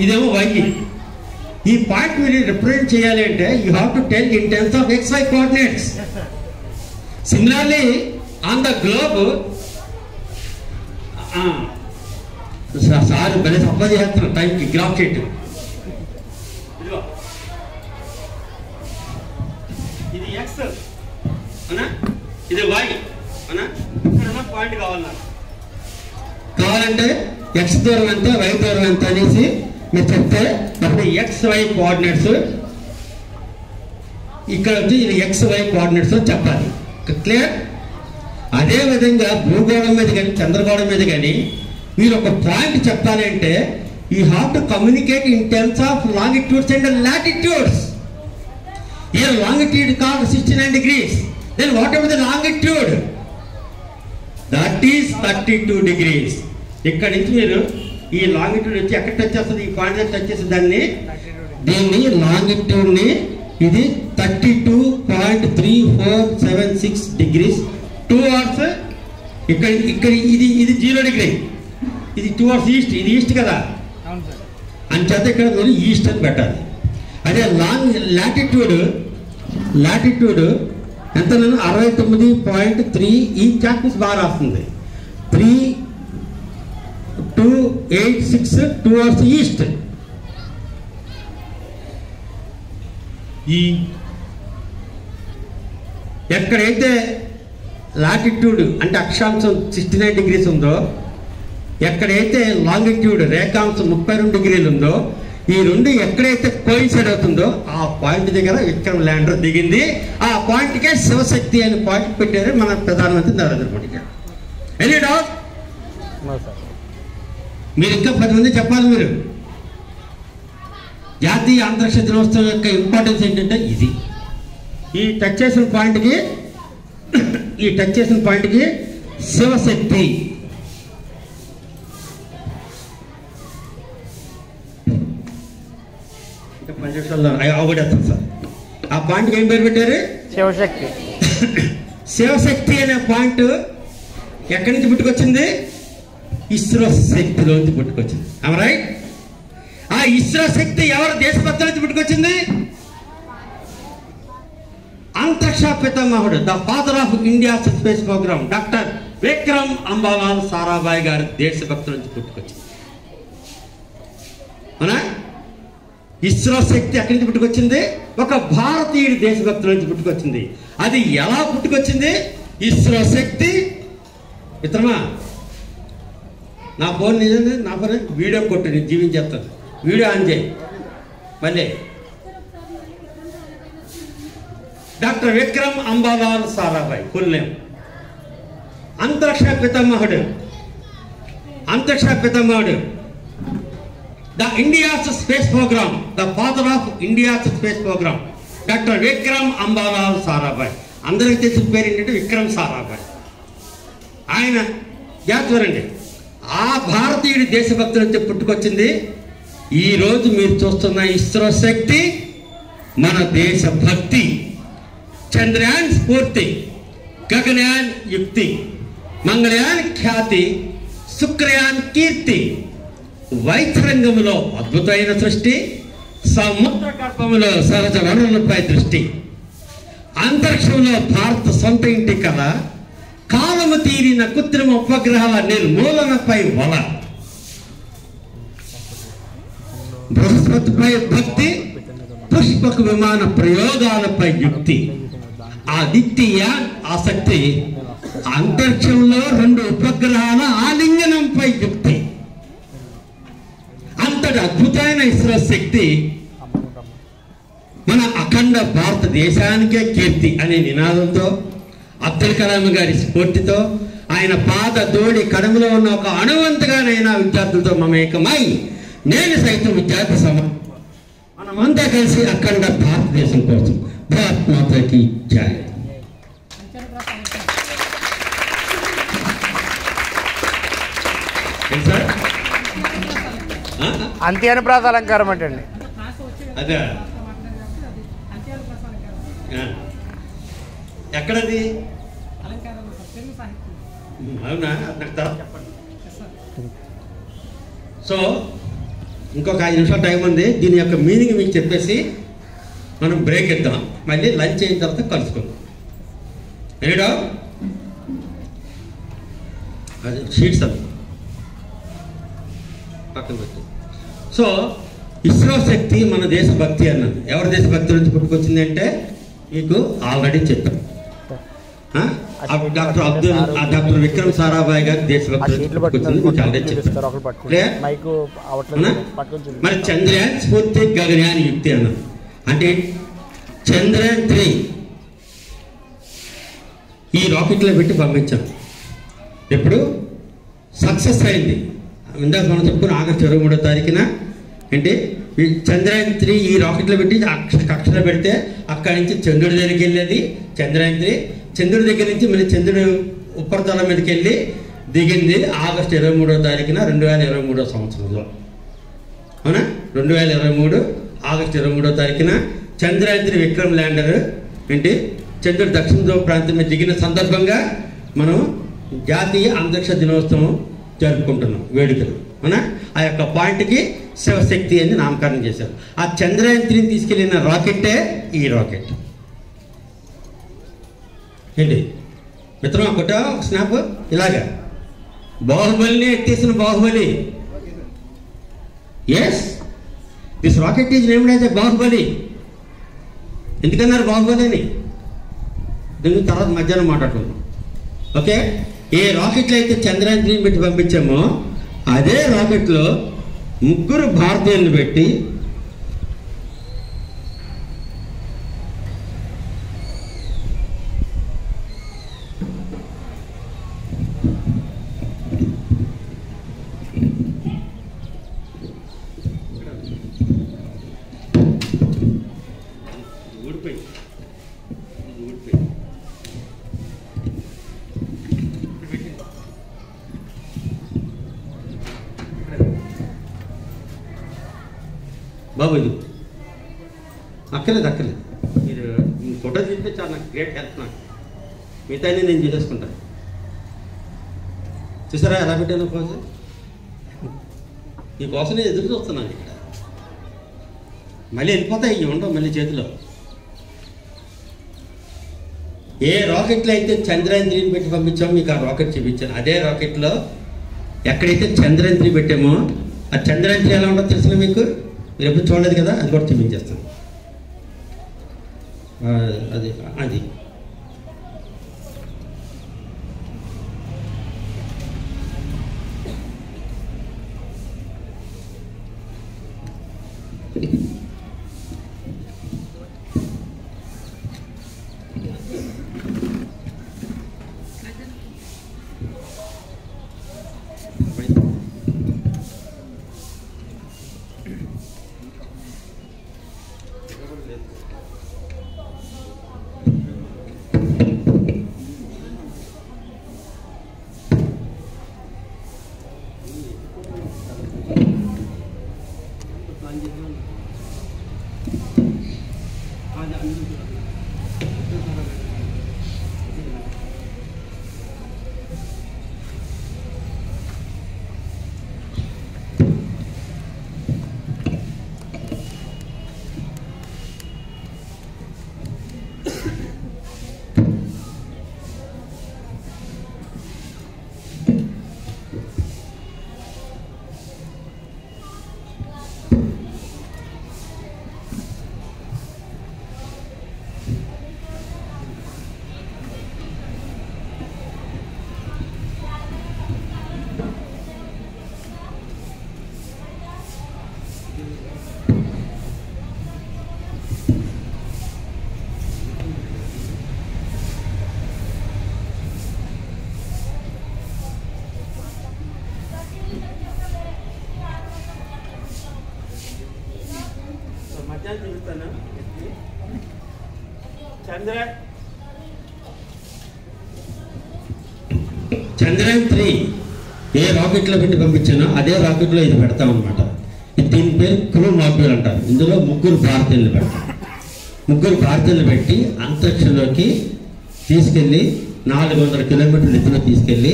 ఇదేమో వై. ఈ పాయింట్ మీరు రిప్రజెంట్ చేయాలి అంటే you have to tell in terms of X Y coordinates. Similarly on the globe, sir భలే సపోజ్ చేస్తున్నారు టైంకి. గ్రాఫ్ షీట్ ఇది ఎక్స్ అనా, ఇది వై అనా. ఇక్కడ పాయింట్ కావాలంటే ఎక్స్ దూరం ఎంత, వై దూరం ఎంత అనేసి మీరు చెప్తే అప్పుడు ఎక్స్ వై కోఆర్డినేట్స్ ఇక్కడ వచ్చి ఇది ఎక్స్ వై కోఆర్డినేట్స్ చెప్పాలి. క్లియర్? అదేవిధంగా భూగోళం మీద కానీ చంద్రగోళం మీద కానీ మీరు ఒక పాయింట్ చెప్పాలి అంటే you have to communicate in terms of longitudes and latitudes. Here longitude called 69 degrees. Then whatever the longitude, that is 32 degrees. ఇక్కడ నుంచి మీరు ఈ లాంగిట్యూడ్ వచ్చి ఎక్కడ టచ్ చేస్తుంది? ఈ పాయింట్ టచ్ చేసి దీన్ని లాంగిట్యూడ్ ని ఇది 32.3476 డిగ్రీస్ 2 అవర్స్. ఇక్కడ ఇది 0 డిగ్రీ, ఇది 2 అవర్స్ ఈస్ట్. ఇది ఈస్ట్ కదా, అంచేత ఇక్కడ మీరు ఈస్ట్ అని పెట్టాలి. అదే లాటిట్యూడ్ ఎంత? 69.3. ఈ చాక్పీస్ బాగా రాస్తుంది. 3286 2 అవర్స్ ఈస్ట్. ఈ ఎక్కడైతే లాటిట్యూడ్ అంటే అక్షాంశం 69 డిగ్రీస్ ఉందో, ఎక్కడైతే లాంగిట్యూడ్ రేఖాంశం 32 డిగ్రీలు ఉందో, ఈ రెండు ఎక్కడైతే కోయిన్సైడ్ అవుతుందో ఆ పాయింట్ దగ్గర విక్రమ్ ల్యాండర్ దిగింది. ఆ పాయింట్కే శివశక్తి అనే పాయింట్ పెట్టారు మన ప్రధానమంత్రి నరేంద్ర మోడీ గారు. Any doubt? మీరు ఇంకా 10 మంది చెప్పాలి. మీరు జాతీయ అంతరిక్ష దినోత్సవం యొక్క ఇంపార్టెన్స్ ఏంటంటే ఇది. ఈ టచ్ చేసిన పాయింట్కి శివశక్తి. అవగడేస్తాను సార్. ఆ పాయింట్కి ఏం పేరు పెట్టారు? శివశక్తి. శివశక్తి అనే పాయింట్ ఎక్కడి నుంచి పుట్టుకొచ్చింది? ఇస్రో శక్తిలోంచి పుట్టుకొచ్చింది. రైట్? ఆ ఇస్రో శక్తి ఎవరు దేశభక్తి నుంచి పుట్టుకొచ్చింది? అంతరిక్ష పితామహుడు, the father of India space program, doctor Vikram Ambalal Sarabhai గారి దేశభక్తి నుంచి పుట్టుకొచ్చింది. అవునా? ఇస్రో శక్తి ఎక్కడి నుంచి పుట్టుకొచ్చింది? ఒక భారతీయుడి దేశభక్తి నుంచి పుట్టుకొచ్చింది. అది ఎలా పుట్టుకొచ్చింది? ఇస్రో శక్తి మిత్రమా, నా ఫోన్ నిజంగా నా ఫోన్ వీడియో కొట్టు, నేను జీవించేస్తాను. వీడియో ఆన్ చేయి మళ్ళీ. Doctor Vikram Ambalal Sarabhai full name. అంతరిక్ష పితామహుడు, అంతరిక్ష పితామహుడు, the India's space program, the father of India's space program, doctor Vikram Ambalal Sarabhai. అందరికీ తెలిసిన పేరు ఏంటంటే విక్రమ్ సారాభాయ్. ఆయన జాతరండి. ఆ భారతీయుడి దేశభక్తి నుంచి పుట్టుకొచ్చింది. ఈరోజు మీరు చూస్తున్న ఇస్రో శక్తి మన దేశభక్తి. చంద్రయాన్ స్ఫూర్తి, గగనయాన్ యుక్తి, మంగళయాన్ ఖ్యాతి, శుక్రయాన్ కీర్తి, వైద్యరంగంలో అద్భుతమైన సృష్టి, సముద్ర గర్భంలో సహజ వనరులపై దృష్టి, అంతరిక్షంలో భారత సొంత ఇంటి కథ, కాలము తీరిన కృత్రిమ ఉపగ్రహాల నిర్మూలనపై వల, బృహస్పతిపై భక్తి, పుష్పక విమాన ప్రయోగాలపై యుక్తి, ఆదిత్య ఆసక్తి, అంతరిక్షంలో 2 ఉపగ్రహాల ఆలింగనంపై యుక్తి. అంతటి అద్భుతమైన ఇస్రో శక్తి మన అఖండ భారతదేశానికే కీర్తి అనే నినాదంతో, అబ్దుల్ కలాం గారి స్ఫూర్తితో, ఆయన పాద దోడి కడమలో ఉన్న ఒక అణువంతగానైనా విద్యార్థులతో మమేకమై నేను సైతం విద్యార్థి మనమంతా కలిసి అఖండ భారతదేశం కోసం భారత్ మాతకి జై. అంత్యానుప్రాస అలంకారం అంటే అండి. అదే ఎక్కడది? అవునా? నాకు తర్వాత చెప్పండి. సో ఇంకొక 5 నిమిషాలు టైం ఉంది. దీని యొక్క మీనింగ్ మీకు చెప్పేసి మనం బ్రేక్ ఇద్దాం. మళ్ళీ లంచ్ అయిన తర్వాత కలుసుకుందాం. ఏడో అది షీట్స్ అవి పక్కన పెట్టి. సో ఇస్రో శక్తి మన దేశభక్తి అన్నది. ఎవరి దేశభక్తి నుంచి పుట్టుకొచ్చింది అంటే మీకు ఆల్రెడీ చెప్పాను. డాక్టర్ విక్రమ్ సారాభాయ్ గారి దేశభక్తి నుంచి పుట్టుకొచ్చింది మీకు ఆల్రెడీ చెప్పాను. మరి చంద్రయాన్ స్ఫూర్తి, గగనయాన్ యుక్తి అన్నది అంటే చంద్రయాన్ 3 ఈ రాకెట్లో పెట్టి పంపించాం. ఎప్పుడు సక్సెస్ అయింది? ఇందాక మనం చెప్పుకుని ఆగస్టు 23వ తారీఖున ఏంటి ఈ చంద్రయాన్ 3 ఈ రాకెట్లో పెట్టి కక్షలో పెడితే అక్కడి నుంచి చంద్రుడి దగ్గరికి వెళ్ళేది. చంద్రయాన్ 3 చంద్రుడి దగ్గర నుంచి మళ్ళీ చంద్రుడి ఉపరితలం మీదకి వెళ్ళి దిగింది ఆగస్టు 23వ తారీఖున 2023వ సంవత్సరంలో. అవునా? 2023 ఆగస్టు 23వ తారీఖున చంద్రయాన్ 3 విక్రమ్ ల్యాండర్ ఏంటి చంద్రుడి దక్షిణ ధ్రువ ప్రాంతం మీద దిగిన సందర్భంగా మనం జాతీయ అంతరిక్ష దినోత్సవం జరుపుకుంటున్నాం, వేడుకలు. అవునా? ఆ యొక్క పాయింట్కి శివశక్తి అని నామకరణం చేశారు. ఆ చంద్రయాన్ 3 తీసుకెళ్ళిన రాకెట్టే ఈ రాకెట్. ఏంటి మిత్రం ఒకటో స్నాప్ ఇలాగా బాహుబలిని ఎత్తేసిన Baahubali. Yes, this rocket is named as a Baahubali. ఎందుకన్నారు బాహుబలి అని? దీని తర్వాత మధ్యాహ్నం మాట్లాడుకుందాం. ఓకే, ఏ రాకెట్లో అయితే చంద్రయాన్ 3 పెట్టి పంపించామో అదే రాకెట్లో 3 భారతీయులను పెట్టి బాబు ఇది అక్కర్లేదు మీరు ఫోటో తీస్తే చాలా నాకు గ్రేట్ హెల్ప్. నాకు మిగతా నేను చేసేసుకుంటాను. చూసారా ఎలా పెట్టాను పోజ్? మీకోసం నేను ఎదురు చూస్తున్నాను ఇక్కడ. మళ్ళీ వెళ్ళిపోతాయి, ఇవి ఉండవు మళ్ళీ చేతిలో. ఏ రాకెట్లో అయితే చంద్రయాన్ 3 పెట్టి పంపించామో మీకు ఆ రాకెట్ చూపించాను. అదే రాకెట్లో ఎక్కడైతే చంద్రయాన్ 3 పెట్టామో ఆ చంద్రయాన్ 3 ఎలా ఉండదో తెలిసిన మీకు? మీరు ఎప్పుడు చూడలేదు కదా, అది కూడా చూపించేస్తాను. అది అది చంద్రయాన్ 3 ఏ రాకెట్లో పెట్టి పంపించానో అదే రాకెట్లో ఇది పెడతాం అనమాట. దీని పేరు క్రూ మాడ్యూల్ అంటారు. ఇందులో 3 భారతీయులు పెడతారు. 3 భారతీయులు పెట్టి అంతరిక్షంలోకి తీసుకెళ్ళి 400 కిలోమీటర్ల ఎత్తులో తీసుకెళ్ళి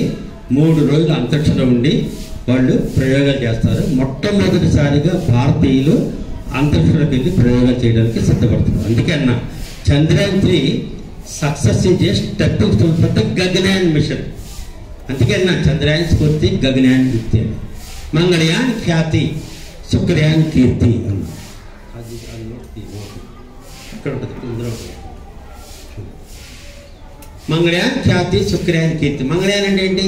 3 రోజులు అంతరిక్షంలో ఉండి వాళ్ళు ప్రయోగాలు చేస్తారు. మొట్టమొదటిసారిగా భారతీయులు అంతరిక్షంలోకి వెళ్ళి ప్రయోగాలు చేయడానికి సిద్ధపడుతున్నారు. అందుకే అన్న Chandrayaan 3 success is a stepping stone for the Gaganyaan mission. అందుకే అన్న చంద్రయాన్ స్ఫూర్తి, గగనయాన్ కీర్తి, మంగళయాన్ ఖ్యాతి, శుక్రయాన్ కీర్తి అన్న. అది ఇక్కడ ఉంటుంది, ఇందులో మంగళయాన్ ఖ్యాతి, శుక్రయాన్ కీర్తి. మంగళయాన్ అంటే ఏంటి?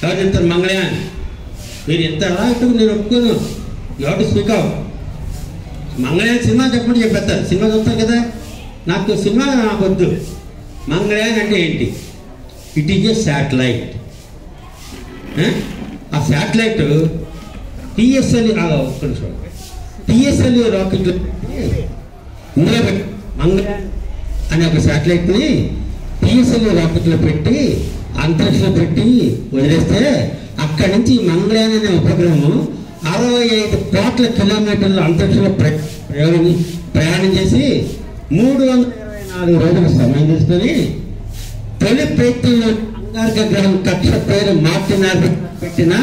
ఎవరు చెప్తారు మంగళయాన్? మీరు ఎంత ఎలా అయితే నేను ఒప్పుకోను. You have to speak out. Mangalyaan cinema చెప్పండి చెప్పేస్తారు. సినిమా చూస్తారు కదా, నాకు సినిమా నాకు వద్దు. మంగళయాన్ అంటే ఏంటి? It is a satellite. ఆ శాటిలైట్ పిఎస్ఎల్వి రాకెట్ ఇందులో పెట్టి మంగళయాన్ అనే ఒక శాటిలైట్ని పిఎస్ఎల్వి రాకెట్లో పెట్టి అంతరిక్షంలో పెట్టి వదిలేస్తే అక్కడి నుంచి మంగళయాన్ అనే ఉపగ్రహం 65 కోట్ల కిలోమీటర్ల అంతరిక్షంలో ప్రయాణం చేసి 324 రోజుల సమయం తీసుకొని తొలి ప్రయత్నంలో అంగారక గ్రహం కక్ష పేరు మార్టినార్ పెట్టిన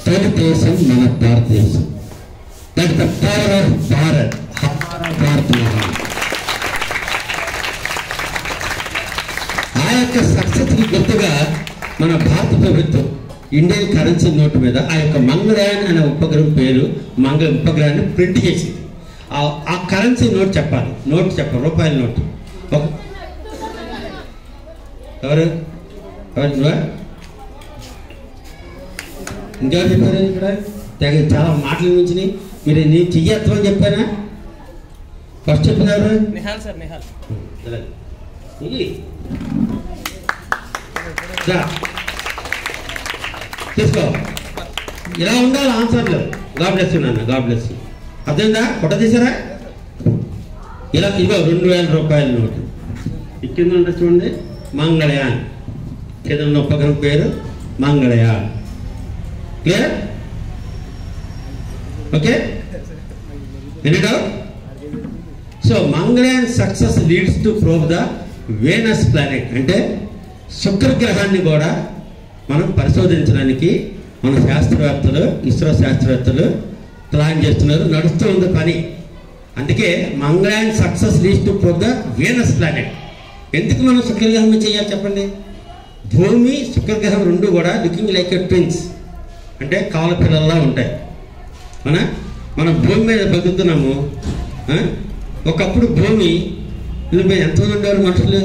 తొలి దేశం మన భారతదేశం. That the power of Bharat. Bharat మహాన్. ఆ యొక్క సక్సెస్కి గుర్తుగా మన భారత ప్రభుత్వం ఇండియన్ కరెన్సీ నోటు మీద ఆ యొక్క మంగళయాన్ అనే ఉపగ్రహం పేరు ఉపగ్రహాన్ని ప్రింట్ చేసింది. ఆ కరెన్సీ నోట్ చెప్పాలి. రూపాయల నోటు. ఎవరు ఇంకెవరు చెప్పారు? ఇక్కడ తెగ చాలా మాటలు మించినాయి. మీరు నేను చెయ్యత్వని చెప్పానా? ఫస్ట్ చెప్పినారు నిహాల్ సార్. నిహాల్ తీసుకో. ఇలా ఉండాలి ఆన్సర్లు. గాడ్ బ్లెస్ యూ నాన్న, గాడ్ బ్లెస్ యూ. అర్థమైందా? కొట్ట తీసారా? ఇలా ఇగో 2000 రూపాయల నోటు. కింద ఉంటుంది చూడండి, మంగళయాన్. కింద ఉన్న ఉపగ్రహం పేరు Mangalyaan. Clear? Okay, any doubt? So Mangalyaan success leads to prove the Venus planet. అంటే శుక్రగ్రహాన్ని కూడా మనం పరిశోధించడానికి మన శాస్త్రవేత్తలు, ఇస్రో శాస్త్రవేత్తలు ప్లాన్ చేస్తున్నారు, నడుస్తూ ఉంది పని. అందుకే Mangalyaan success leads to the Venus planet. ఎందుకు మనం శుక్రగ్రహం చేయాలి చెప్పండి? భూమి శుక్రగ్రహం రెండు కూడా లుకింగ్ లైక్ ఎ ట్విన్స్, అంటే కాళ్ళ పిల్లల్లా ఉంటాయి. మనం భూమి మీద బతుకుతున్నాము. ఒకప్పుడు భూమి మీద ఎంతమంది ఉండేవారు మనుషులు?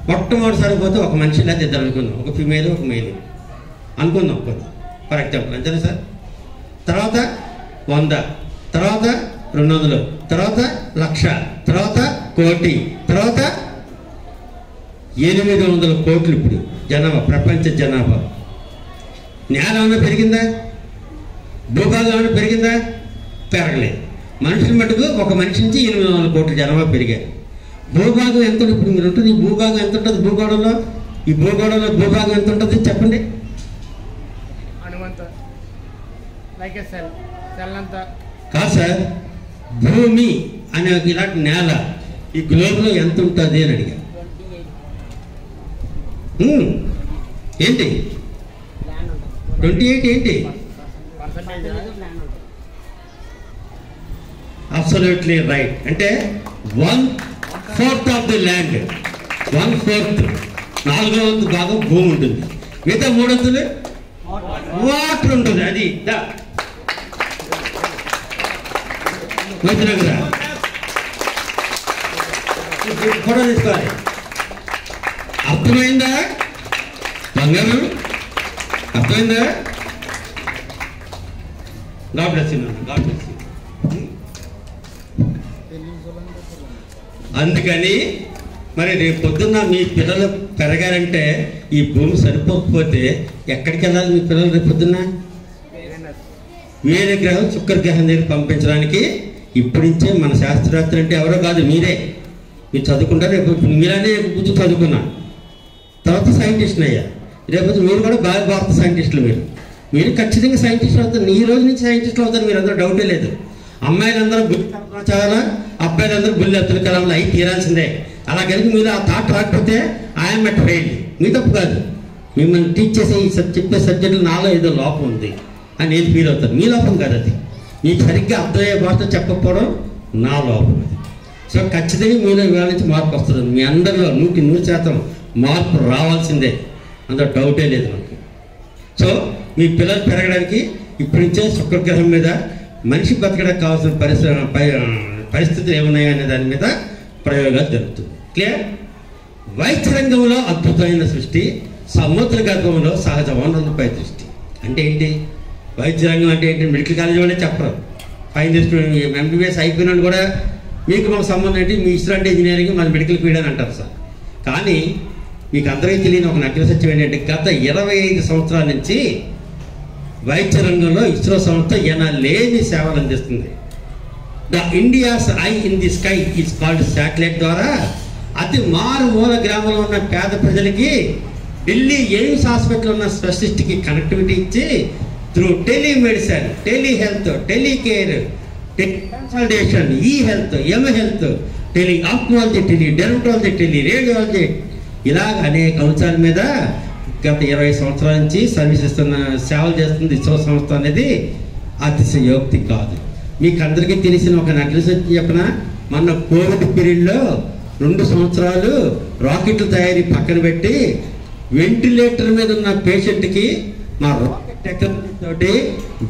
మొట్టమొదటిసారి పోతే ఒక మనిషి లేదా ఇద్దరు అనుకుందాం, ఒక ఫిమేల్ ఒక మేల్ అనుకుందాం ఫర్ ఎగ్జాంపుల్, అంతేనా సార్? తర్వాత 100, తర్వాత 200, తర్వాత 1,00,000, తర్వాత 1,00,00,000, తర్వాత 800 కోట్లు. ఇప్పుడు జనాభా, ప్రపంచ జనాభా. నేల ఏమైనా పెరిగిందా? భూభాగం ఏమైనా పెరిగిందా? పెరగలేదు. మనుషుల మటుకు ఒక మనిషి నుంచి 800 కోట్ల జనాభా పెరిగారు. భూభాగం ఎంత ఇప్పుడు మీరు ఉంటుంది? ఈ భూభాగం ఎంత ఉంటుంది భూగోళంలో? ఈ భూగోళంలో భూభాగం ఎంత ఉంటుంది చెప్పండి? కాదు సార్, భూమి అనే ఇలాంటి నేల ఈ గ్లోబ్లో ఎంత ఉంటుంది అని అడిగా. ఏంటి 28 ఏంటి? Absolutely right. అంటే 1/4 ఆఫ్ ది ల్యాండ్, 1/4, 4వ భాగం భూమి ఉంటుంది, మిగతా 3/4 వాటర్ ఉంటుంది. అది ఫోటో తీసుకోవాలి. అర్థమైందా బంగారం? అర్థమైందా? God bless you, God bless you. అందుకని మరి రేపు పొద్దున్న మీ పిల్లలు పెరగాలంటే ఈ భూమి సరిపోకపోతే ఎక్కడికి వెళ్ళాలి మీ పిల్లలు రేపు పొద్దున్న? వేరే గ్రహం శుక్రగ్రహం దగ్గర పంపించడానికి ఇప్పటి నుంచే మన శాస్త్రవేత్తలు అంటే ఎవరో కాదు, మీరే. మీరు చదువుకుంటారు. రేపు మీరనే కూర్చొని చదువుకున్నా, తర్వాత సైంటిస్ట్ని అయ్యా. రేపు మీరు కూడా బాగా భారత సైంటిస్టులు. మీరు ఖచ్చితంగా సైంటిస్టులు అవుతారు. ఈ రోజు నుంచి సైంటిస్టులు అవుతారు, మీరు అందరూ డౌటే లేదు. అమ్మాయిలందరూ గుళ్ళు చాలా, అబ్బాయిలందరూ గుళ్ళు అబ్దుల్ కలాంలు అయి తీరాల్సిందే. అలా కనుక మీరు ఆ థాట్ రాకపోతే ఐఎమ్ ఎట్ ఫెయిల్. మీ తప్పు కాదు, మిమ్మల్ని టీచ్ చేసే ఈ చెప్పే సబ్జెక్టులు నాలో ఏదో లోపం ఉంది అని ఏది ఫీల్ అవుతారు. మీ లోపం కాదు అది, మీకు సరిగ్గా అర్థమయ్యే భాష చెప్పకపోవడం నా లోపం అది. సో ఖచ్చితంగా మీలో ఇవాళ నుంచి మార్పు వస్తుంది. మీ అందరిలో 100% మార్పు రావాల్సిందే, అందులో డౌటే లేదు మనకి. సో మీ పిల్లలు పెరగడానికి ఇప్పటి నుంచే శుక్రగ్రహం మీద మనిషి బతకడానికి కావాల్సిన పరిస్థితులు ఏమున్నాయి అనే దాని మీద ప్రయోగాలు జరుగుతుంది. క్లియర్? వైద్య రంగంలో అద్భుతమైన సృష్టి, సముద్ర గర్భంలో సహజ వనరులపై దృష్టి. అంటే ఏంటి? వైద్య రంగం అంటే ఏంటి? మెడికల్ కాలేజీ వాళ్ళే చెప్పరు. ఫైన్ తీసుకుని MBBS అయిపోయినా కూడా మీకు మాకు సంబంధం ఏంటి? మీ ఇస్రో అంటే ఇంజనీరింగ్, మన మెడికల్ ఫీల్డ్ అని అంటారు సార్. కానీ మీకు అందరికీ తెలియని ఒక నగ్న సత్యం ఏంటంటే గత 25 సంవత్సరాల నుంచి వైద్య రంగంలో ఇస్రో సంస్థ లేని సేవలు అందిస్తుంది. The India's I in the sky is called satellite ద్వారా అతి మారుమూల గ్రామంలో ఉన్న పేద ప్రజలకి ఢిల్లీ ఎయిమ్స్ హాస్పిటల్ ఉన్న స్పెషలిస్ట్కి కనెక్టివిటీ ఇచ్చి through telemedicine, telehealth, telecare, teleconsultation, e health, health, tele ophthalmology, tele dermatology, tele radiology, ఇలాగ అనేక అంశాల మీద గత 20 సంవత్సరాల నుంచి సర్వీస్ ఇస్తున్న సేవలు చేస్తుంది ఇస్రో సంస్థ అనేది అతిశయోక్తి కాదు. మీకు అందరికీ తెలిసిన ఒక నగ్న చెప్పిన మొన్న కోవిడ్ పీరియడ్లో 2 సంవత్సరాలు రాకెట్ల తయారీ పక్కన పెట్టి వెంటిలేటర్ మీద ఉన్న పేషెంట్కి మా రాకెట్ టెక్నాలజీ తోటి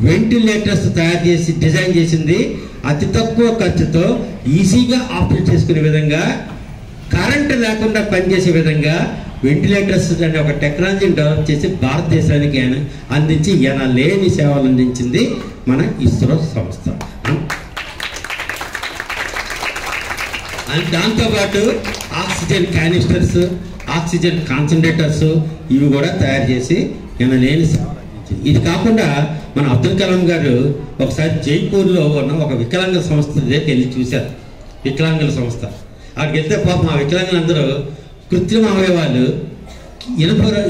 వెంటిలేటర్స్ తయారు చేసి డిజైన్ చేసింది. అతి తక్కువ ఖర్చుతో ఈజీగా ఆపరేట్ చేసుకునే విధంగా, కరెంటు లేకుండా పనిచేసే విధంగా వెంటిలేటర్స్ అనే ఒక టెక్నాలజీని డెవలప్ చేసి భారతదేశానికి అందించి లేని సేవలు అందించింది మన ఇస్రో సంస్థ. దాంతోపాటు ఆక్సిజన్ క్యానిస్టర్స్, ఆక్సిజన్ కాన్సన్ట్రేటర్స్ ఇవి కూడా తయారు చేసి లేని సేవలు అందించింది. ఇది కాకుండా మన అబ్దుల్ కలాం గారు ఒకసారి జైపూర్లో ఉన్న ఒక వికలాంగ సంస్థ దగ్గరికి వెళ్ళి చూశారు. వికలాంగుల సంస్థ అక్కడికి వెళ్తే పాపం ఆ వికలాంగులందరూ కృత్రిమ అవయవాలు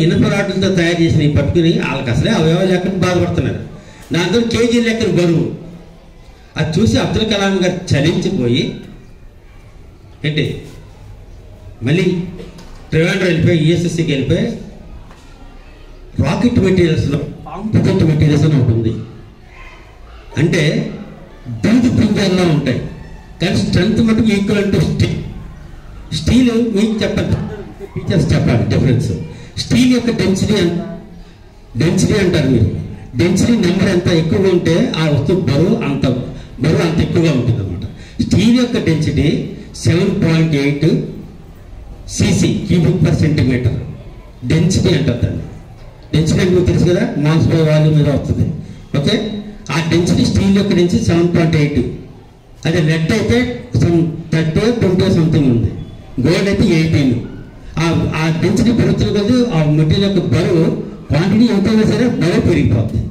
ఇనుప రాడ్లతో తయారు చేసిన పట్టుకుని వాళ్ళకి అసలే అవయవాలు లేకుండా బాధపడుతున్నారు. దాంతో కేజీ లెక్కన బరువు. అది చూసి అబ్దుల్ కలాం గారు చలించిపోయి ఏంటి మళ్ళీ ట్రివాండ్రం వెళ్ళిపోయి ESSCకి వెళ్ళిపోయి రాకెట్ మెటీరియల్స్లో కాంపిటెంట్ మెటీరియల్స్ అని ఉంటుంది. అంటే దూది పింజాల్లో ఉంటాయి, కానీ స్ట్రెంత్ మటుకు ఈక్వల్ టు స్టీల్. స్టీల్ మీకు చెప్పండి, టీచర్స్ చెప్పాలి డిఫరెన్స్. స్టీల్ యొక్క డెన్సిటీ అంటారు మీరు. డెన్సిటీ నెంబర్ ఎంత ఎక్కువగా ఉంటే ఆ వస్తువు బరువు అంత ఎక్కువగా ఉంటుంది అనమాట. స్టీల్ యొక్క density 7.8 cc cubic per centimetre density అంటారు దాన్ని. డెన్సిటీ అంటే మీకు తెలుసు కదా, మాస్ బై వాల్యూమ్ మీద వస్తుంది. ఓకే, ఆ డెన్సిటీ స్టీల్ యొక్క డెన్సిటీ 7.8. అదే లెడ్ అయితే 30 20 సంథింగ్ ఉంది, గోల్డ్ అయితే 18. ఆ డెన్సిటీ పెరుగుతున్న కొద్దీ ఆ మెటీరియల్ యొక్క బరువు క్వాంటిటీ ఎంతైనా సరే బరువు పెరిగిపోతుంది.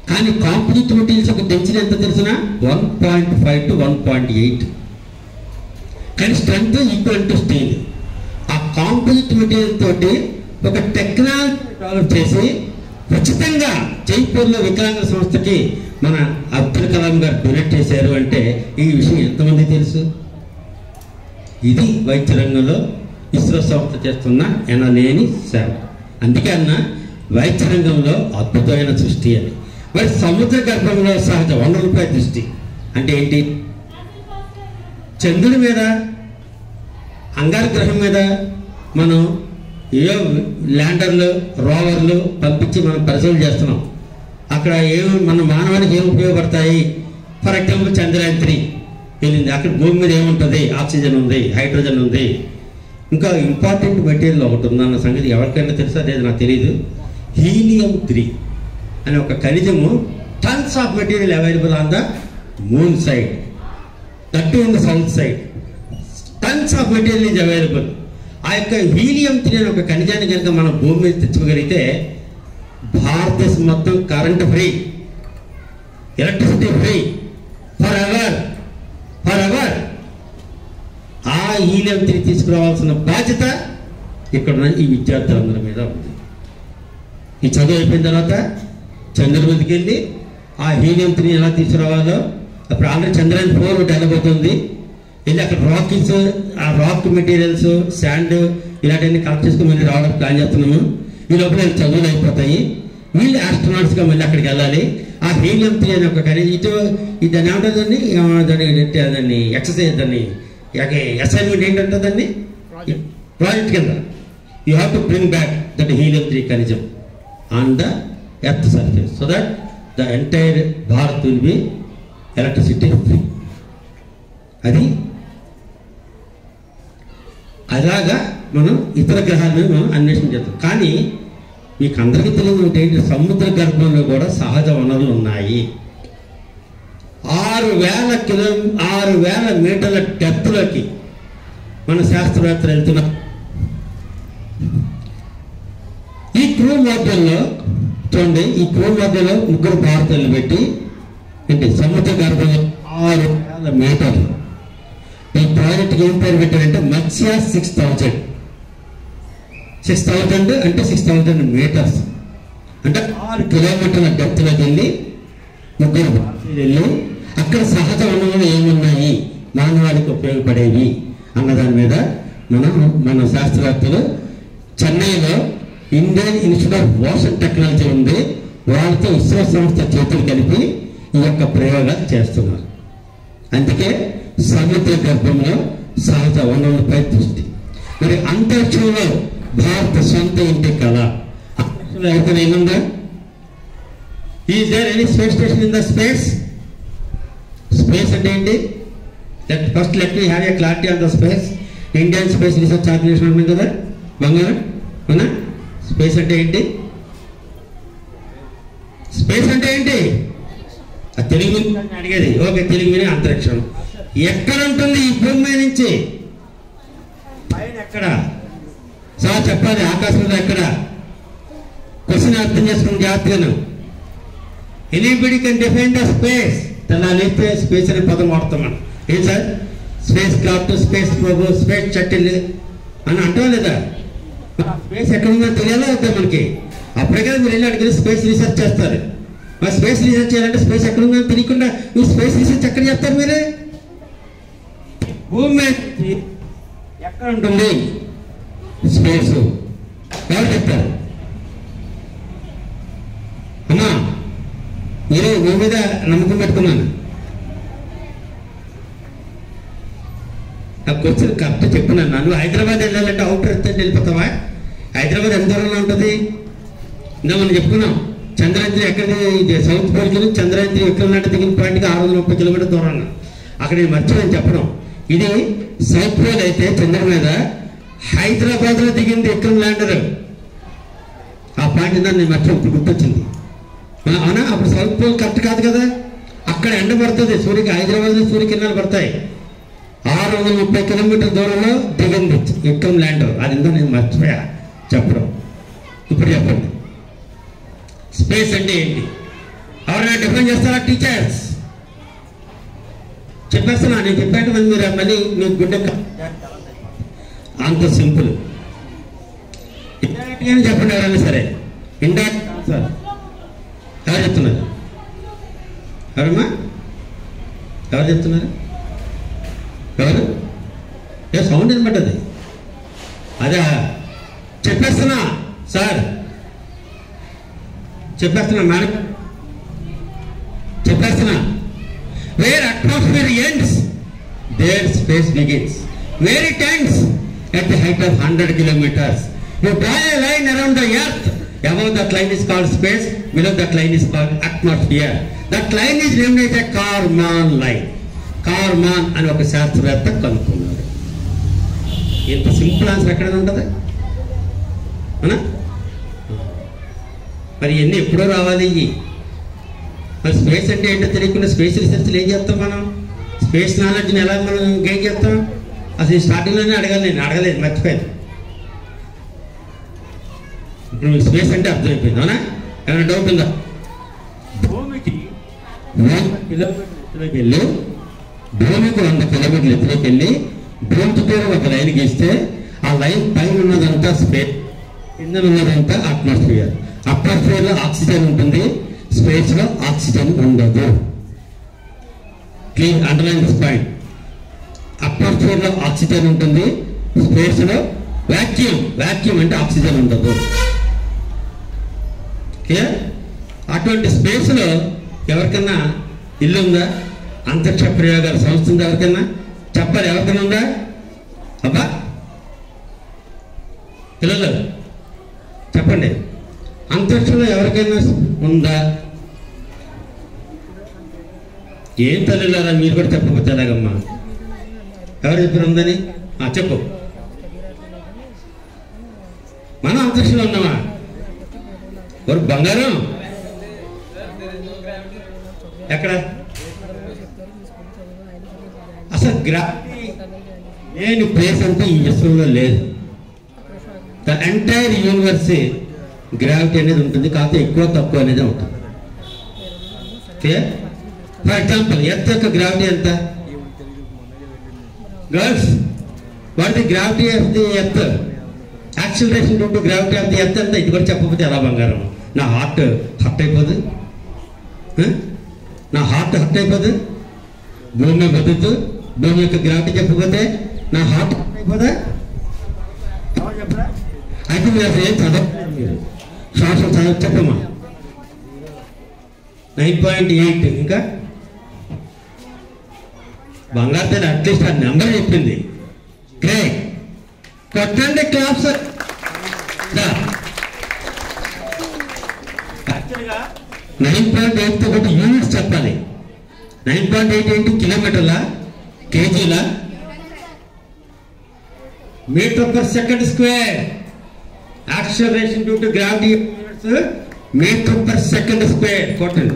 కానీ కాంపోజిట్ మెటీరియల్స్ యొక్క డెన్సిటీ ఎంత తెలిసిన 1.5 to 1.8, కానీ స్ట్రెంత్ ఈక్వల్ టు స్టీల్. ఆ కాంపోజిట్ మెటీరియల్ తోటి ఒక టెక్నాలజీ డెవలప్ చేసి ఉచితంగా జైపూర్లో వికలాంగుల సంస్థకి మన అబ్దుల్ కలాం గారు డొనేట్ చేశారు. అంటే ఈ విషయం ఎంతమంది తెలుసు? ఇది వైద్య రంగంలో ఇస్రో సంస్థ చేస్తున్న ఎనలేని సేవ. అందుకే అన్న వైద్య రంగంలో అద్భుతమైన సృష్టి అని. మరి సముద్ర గర్భంలో సహజ వనరులపై దృష్టి అంటే ఏంటి? చంద్రుడి మీద, అంగారగ్రహం మీద మనం ఏ ల్యాండర్లు, రోవర్లు పంపించి మనం పరిశోధన చేస్తున్నాం. అక్కడ మన మానవానికి ఏమి ఉపయోగపడతాయి? ఫర్ ఎగ్జాంపుల్ చంద్రయాన్ 3 వెళ్ళింది, అక్కడ భూమి మీద ఏముంటుంది? ఆక్సిజన్ ఉంది, హైడ్రోజన్ ఉంది. ఇంకా ఇంపార్టెంట్ మెటీరియల్ ఒకటి ఉందన్న సంగతి ఎవరికైనా తెలుసా? లేదు, నాకు తెలియదు. హీలియం 3 అనే ఒక ఖనిజము, tons of material available on the moon side, that in the south side. Tons of material is available. ఆ యొక్క హీలియం 3 అనే ఒక ఖనిజాన్ని కనుక మనం భూమి మీద తెచ్చుకోగలిగితే భారతదేశం మొత్తం current free, electricity free for ever. ఆ హీలియం 3 తీసుకురావాల్సిన బాధ్యత ఇక్కడ ఈ విద్యార్థులందరి మీద ఉంది. ఈ చదువు అయిపోయిన తర్వాత చంద్రుడి మీదకి వెళ్ళి ఆ హీలియం 3 ఎలా తీసుకురావాలో, అప్పుడు ఆల్రెడీ చంద్రయాన్ 4 ఒకటి వెళ్ళబోతుంది. వెళ్ళి అక్కడ రాకెట్స్, ఆ రాక్ మెటీరియల్స్, శాండ్ ఇలాంటివన్నీ కలెక్ట్ చేసుకుని మళ్ళీ రావడానికి ప్లాన్ చేస్తున్నాము. ఈ లోపల చదువులు అయిపోతాయి. వీళ్ళు ఆస్ట్రోనాట్స్గా మళ్ళీ అక్కడికి వెళ్ళాలి. ఆ హీలియం 3 అనే ఒక ఖనిజం దాన్ని ఏమంటుందండి, దాన్ని ఎక్సర్సైజ్, దాన్ని అసైన్మెంట్ ఏంటంటే దాన్ని ప్రాజెక్ట్ కింద you have to bring back that helium 3 ఖనిజం on the earth surface so that the entire Bharat will be electricity free. అది అలాగా మనం ఇతర గ్రహాల మీద మనం అన్వేషణ చేస్తాం. కానీ మీకు అందరికీ తెలియదు ఏంటి, సముద్ర గర్భంలో కూడా సహజ వనరులు ఉన్నాయి. 6,000 మీటర్ల డెప్త్లోకి మన శాస్త్రవేత్తలు వెళ్తున్నాం. ఈ క్రూ మధ్యలో చూడండి, ఈ క్రూ మధ్యలో 3 భారతీయులు పెట్టి ఏంటి సముద్ర గర్భంలో 6,000 మీటర్లు. ఈ ప్రాజెక్ట్కి ఏం పేరు పెట్టారంటే మత్స్య 6000 అంటే 6,000 మీటర్స్ అంటే 6 కిలోమీటర్ల డెప్త్లోకి వెళ్ళి 3 భారతీయులు వెళ్ళి అక్కడ సహజ వనరులు ఏమున్నాయి, మానవాళికి ఉపయోగపడేవి అన్నదాని మీద మన శాస్త్రవేత్తలు చెన్నైలో Indian institute of ocean technology ఉంది, వాళ్ళతో ఇస్రో సంస్థ చేతులు కలిపి ఈ యొక్క ప్రయోగాలు చేస్తున్నారు. అందుకే సముద్ర గర్భంలో సహజ వనరులపై దృష్టి. మరి అంతరిక్షంలో భారత సొంత ఇంటి కళ. అంతరిక్షంలో ఎవరికైనా ఏముందా? Is there any space station in the space? Space అంటే ఏంటి? First let me have a clarity on the space. Indian space research organisation ఉంది కదా బంగారం, అవునా? స్పేస్ అంటే ఏంటి? స్పేస్ అంటే ఏంటి? తెలుగు అడిగేది. ఓకే, తెలుగు మీద అంతరిక్షం ఎక్కడ ఉంటుంది? ఈ భూమి మీద నుంచి పైన ఎక్కడ? సార్ చెప్పాలి, ఆకాశంలో ఎక్కడ? క్వశ్చన్ అర్థం చేసుకుని జాగ్రత్తగా. Anybody can define the space. తెల్లాలిస్తే స్పేస్ అనే పదం వాడుతున్నాం. ఏం sir? Spacecraft, space probe, space shuttle అని అంటాం లేదా? స్పేస్ ఎక్కడ ఉందో తెలియాలా వద్దా మనకి? అప్పుడే కదా మీరు వెళ్ళి అడిగి స్పేస్ రీసెర్చ్ చేస్తారు. మరి స్పేస్ రీసెర్చ్ చేయాలంటే స్పేస్ ఎక్కడ ఉందని తెలియకుండా మీరు స్పేస్ రీసెర్చ్ ఎక్కడ చేస్తారు? మీరే భూమి మీద ఎక్కడ ఉంటుంది స్పేస్? ఎవరు చెప్తారు? అమ్మా మీరు మీ మీద నమ్మకం పెట్టుకున్నాను. ఆ క్వశ్చన్ కరెక్ట్ చెప్పున్నాను. నువ్వు హైదరాబాద్ వెళ్ళాలంటే అవుటర్ ఎత్తే వెళ్ళిపోతావా? హైదరాబాద్ ఎంత దూరంలో ఉంటుంది? ఇంకా మనం చెప్పుకున్నాం చంద్రయాత్రి ఎక్కడ సౌత్ పోల్ నుంచి చంద్రయాత్రి ఎక్కడ దిగిన పాయింట్కి 630 కిలోమీటర్ దూరం. అక్కడ నేను మర్చిపోయాను చెప్పడం. ఇది సౌత్ పోల్ అయితే చంద్ర మీద హైదరాబాద్లో దిగింది విక్రమ్ ల్యాండర్. ఆ పాయింట్ నేను మర్చిపోయి గుర్తొచ్చింది. అవునా? అప్పుడు సౌత్ పోల్ కరెక్ట్ కాదు కదా. అక్కడ ఎండ పడుతుంది సూర్యుకి. హైదరాబాద్లో సూర్యకిరణాలు పడతాయి. 630 కిలోమీటర్ దూరంలో దిగింది విక్రమ్ ల్యాండర్. అది ఎంతో నేను మర్చిపోయా చెప్పడం. ఇప్పుడు చెప్పండి, స్పేస్ అంటే ఏంటి? ఎవరైనా డిఫరెన్స్ చేస్తారా? టీచర్స్ చెప్పేస్తున్నా. నేను చెప్పాను మీరు మళ్ళీ మీకు గుడ్డ అంత సింపుల్. ఇండైరెక్ట్గానే చెప్పండి ఎవరైనా సరే. ఇండైరెక్ట్ సార్ ఎవరు చెప్తున్నారు? ఎవరమ్మా ఎవరు చెప్తున్నారు? ఎవరు? ఏ సౌండ్ వినపడ్డది? అదే చెప్పేస్తున్నా సార్, చెప్పేస్తున్నా మేడం, చెప్పేస్తున్నా. Where atmosphere ends, there space begins. Where it ends, at the height of 100 kilometers. You draw a line around the earth. Above that line is called space. Below that line is called atmosphere. That line is named as a Kármán line. Kármán అని ఒక శాస్త్రవేత్త కనుక్కున్నాడు. ఇంత simple answer ఎక్కడ ఉంటుంది? అవునా? మరి ఇవన్నీ ఎప్పుడో రావాలి. మరి స్పేస్ అంటే ఏంటో తెలియకుండా స్పేస్ రీసెర్చ్లు ఏం చేస్తాం మనం? స్పేస్ నాలెడ్జ్ని ఎలా మనం గెయిన్ చేస్తాం? అసలు స్టార్టింగ్లోనే అడగాలి. నేను అడగలేదు, మర్చిపోయాను. ఇప్పుడు మీకు స్పేస్ అంటే అర్థమైపోయింది. అవునా? ఏమైనా డౌట్ ఉందా? భూమికి 100 కిలోమీటర్ల ఎత్తులోకి వెళ్ళి భూమికి 100 కిలోమీటర్ల ఎత్తులోకి వెళ్ళి భూమి చుట్టూ ఒక లైన్ గీస్తే ఆ లైన్ పైన ఉన్నదంతా స్పేస్, కింద ఉన్నదంతా అట్మాస్ఫియర్. అట్మాస్ఫియర్లో ఆక్సిజన్ ఉంటుంది, స్పేస్లో ఆక్సిజన్ ఉండదు. Clean underline this point. అట్మాస్ఫియర్లో ఆక్సిజన్ ఉంటుంది, స్పేస్లో వ్యాక్యూమ్. వ్యాక్యూమ్ అంటే ఆక్సిజన్ ఉండదు. క్లియర్? అటువంటి స్పేస్లో ఎవరికన్నా ఇల్లు ఉందా? అంతరిక్ష ప్రయోగాల సంస్థ ఉందా? ఎవరికన్నా చెప్పాలి. ఎవరికైనా ఉందా? అబ్బా పిల్లలు చెప్పండి, అంతరిక్షంలో ఎవరికైనా ఉందా? ఏం తల్లిలారా మీరు కూడా చెప్పకపోతే ఎలాగమ్మా? ఎవరు చెప్పారు ఉందని? చెప్పు. మనం అంతరిక్షంలో ఉన్నామా? ఒక బంగారం ఎక్కడ? అసలు గ్రావిటీ లేని ప్లేస్ అంతా ఈ విశ్వంలో లేదు. ద ఎంటైర్ యూనివర్స్ గ్రావిటీ అనేది ఉంటుంది, కాకపోతే ఎక్కువ తక్కువ అనేది ఉంటుంది. ఫర్ ఎగ్జాంపుల్ ఎర్త్ యొక్క గ్రావిటీ ఎంత? Girls, what the gravity of the earth? Acceleration due to gravity of the earth ఎంత? ఇది కూడా చెప్పకపోతే ఎలా బంగారం? నా హార్ట్ హర్ట్ అయిపోదు. నా హార్ట్ హర్ట్ అయిపోదు. భూమి బతుకుతూ భూమి యొక్క గ్రావిటీ చెప్పకపోతే నా హార్ట్ హర్ట్ అయిపోదా? అయితే మీరు అసలు ఏం చదవలేదు. మీరు శ్వాస చదవ చెప్పమ్మా. 9.8 ఇంకా బంగారు తల్లి అట్లీస్ట్ ఆ నెంబర్ చెప్పింది. గ్రేట్, కొట్టండి క్లాప్స్. యాక్చువల్గా 9.8తో ఒకటి యూనిట్స్ చెప్పాలి. 9.8 ఏంటి? కిలోమీటర్ల, కేజీల, metre per second square. Acceleration due to gravity metre per second square. కొట్టండి.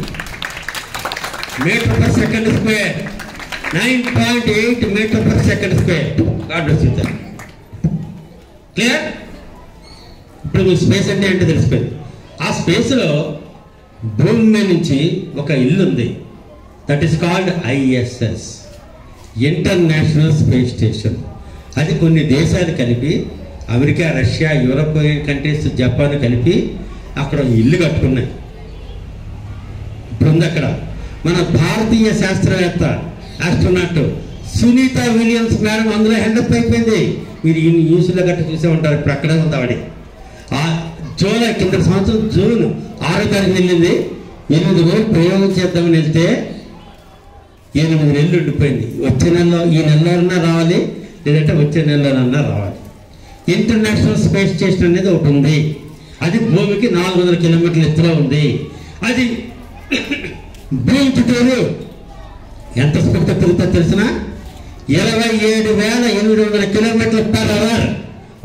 Metre per second square 9.8 metre per second square. God bless you. Clear? ఇప్పుడు మీ స్పేస్ అంటే ఏంటో తెలిసిపోయింది. ఆ స్పేస్లో భూమి మీద నుంచి ఒక ఇల్లు ఉంది. That is called ISS, international space station. అది కొన్ని దేశాలు కలిపి, America, Russia, European countries, Japan కలిపి అక్కడ ఇల్లు కట్టుకున్నాయి. ఇప్పుడు ఉంది అక్కడ. మన భారతీయ శాస్త్రవేత్త ఆస్ట్రోనాట్ సునీత విలియమ్స్ మేడం అందులో హెండప్ అయిపోయింది. మీరు ఈ న్యూస్లో గట్ట చూసే ఉంటారు. ఇప్పుడు అక్కడే ఉంది ఆవిడ. జూలై కింద సంవత్సరం జూన్ 6వ తారీఖు వెళ్ళింది. 8 రోజులు ప్రయోగం చేద్దామని వెళ్తే 8 నెలలు ఉండిపోయింది. వచ్చే నెలలో ఈ నెలలోనన్నా రావాలి, లేదంటే వచ్చే నెలలోనన్నా రావాలి. ఇంటర్నేషనల్ స్పేస్ స్టేషన్ అనేది ఒకటి ఉంది. అది భూమికి 400 కిలోమీటర్ల ఎత్తులో ఉంది. అది భూమి చుట్టూరు ఎంత స్పీడ్తో తిరుగుతుందో తెలిసిన 27,800 కిలోమీటర్ల పర్ అవర్.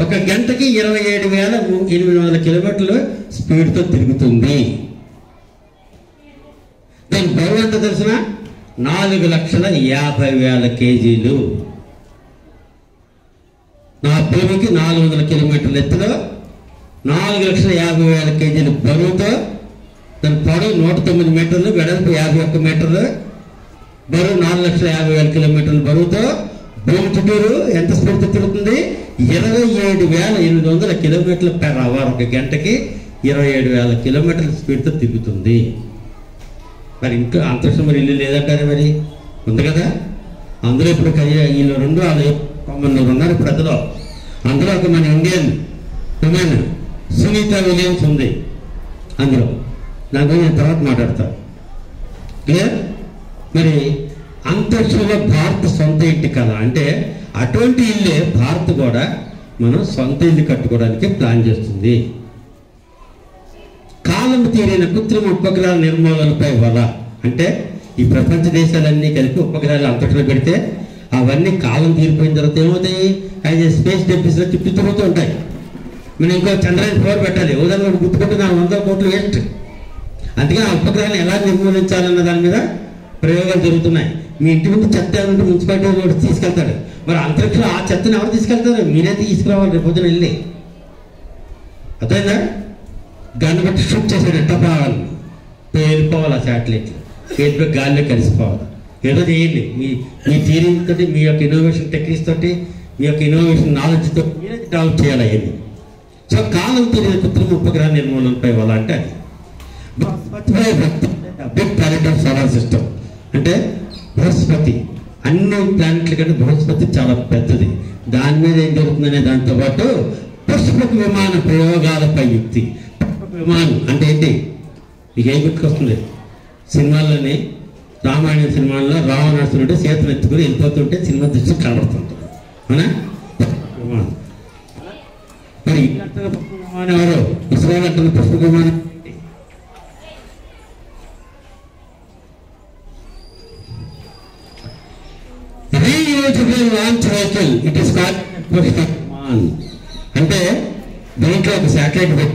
ఒక గంటకి 27,800 కిలోమీటర్లు స్పీడ్తో తిరుగుతుంది. దాని బరువు ఎంత తెలిసిన 4,50,000 కేజీలు. నా భూమికి 400 కిలోమీటర్ల ఎత్తులో 4,50,000 కేజీలు బరువుతో, దాని పొడవు 109 మీటర్లు, వెడల్పు 51 మీటర్లు, బరువు 4,50,000 కిలోమీటర్ల బరువుతో భూమి చుట్టూరు ఎంత స్పీడ్తో తిరుగుతుంది? 27,800 కిలోమీటర్ల పర్ అవర్. ఒక గంటకి 27,000 కిలోమీటర్ల స్పీడ్తో తిరుగుతుంది. మరి ఇంకా అంతరిక్షం మరి ఇల్లు లేదంటారే, మరి ఉంది కదా. అందులో ఇప్పుడు వీళ్ళు 2 వాళ్ళు కామన్లు ఉన్నారు ఇప్పుడు. అందులో ఒక మన ఇండియన్ ఉమెన్ సునీత విలియమ్స్ ఉంది అందులో. దాని గురించి నేను తర్వాత మాట్లాడతాను. క్లియర్? మరి అంతరిక్షంలో భారత్ సొంత ఇంటి కళ అంటే అటువంటి ఇల్లే భారత్ కూడా మనం సొంత ఇల్లు కట్టుకోవడానికి ప్లాన్ చేస్తుంది. కాలం తీరిన కృత్రిమ ఉపగ్రహాల నిర్మూలనపై వల అంటే ఈ ప్రపంచ దేశాలన్నీ కలిపి ఉపగ్రహాలు అంతరిక్షంలో పెడితే అవన్నీ కాలం తీరిపోయిన తర్వాత ఏమవుతాయి? అది స్పేస్ డెబ్రిస్లో చుట్టూ తిరుగుతూ ఉంటాయి. మనం ఇంకో చంద్రయాన్ 4 పెట్టాలి. ఉదాహరణ గుర్తుపెట్టి 100 కోట్లు వేస్ట్. అందుకే ఆ ఉపగ్రహాన్ని ఎలా నిర్మూలించాలన్న దాని మీద ప్రయోగాలు జరుగుతున్నాయి. మీ ఇంటి ముందు చెత్త ఏమంటే మున్సిపాలిటీ వాడు తీసుకెళ్తాడు. మరి అంతరిక్షంలో ఆ చెత్తను ఎవరు తీసుకెళ్తారు? మీరే తీసుకురావాలి రేపు పొద్దున వెళ్ళి. అర్థమైందా? గన్ను బట్టి షూట్ చేసాడు ఎట్టపోవాలి, వెళ్ళిపోవాలి. ఆ శాటిలైట్లు చేతిలో గాల్లో కలిసిపోవాలి. ఏదో చేయండి. మీ థియరీ తోటి, మీ యొక్క ఇన్నోవేషన్ టెక్నిక్స్ తోటి, మీ యొక్క ఇన్నోవేషన్ నాలెడ్జ్ తోటి మీరే డెవలప్ చేయాలి అవన్నీ. సో కాలం తీరిన కృత్రిమ ఉపగ్రహ నిర్మూలనపై వల్ల అంటే అది big planet of solar system అంటే బృహస్పతి. అన్ని ప్లానెట్ల కంటే బృహస్పతి చాలా పెద్దది. దాని మీద ఏం జరుగుతుందనే దాంతో పాటు పుష్పక విమాన ప్రయోగాలపై యుక్తి. పుష్పక విమానం అంటే ఏంటి? మీకు ఏం గుర్తుకొస్తుంది? సినిమాల్లోని రామాయణ సినిమాల్లో రావణాసురుడు చేతులు ఎత్తుకుని వెళ్ళిపోతుంటే సినిమా దృష్టి కనబడుతుంటుంది. అవునా? విమానం. మరి పుష్పక విమానం ఎవరు? ఇస్రో అంటున్న పుష్పక విమానం reusable launch vehicle. It is called పుష్పక విమానం. అంటే దీంట్లో ఒక శాటిలైట్ పెట్టి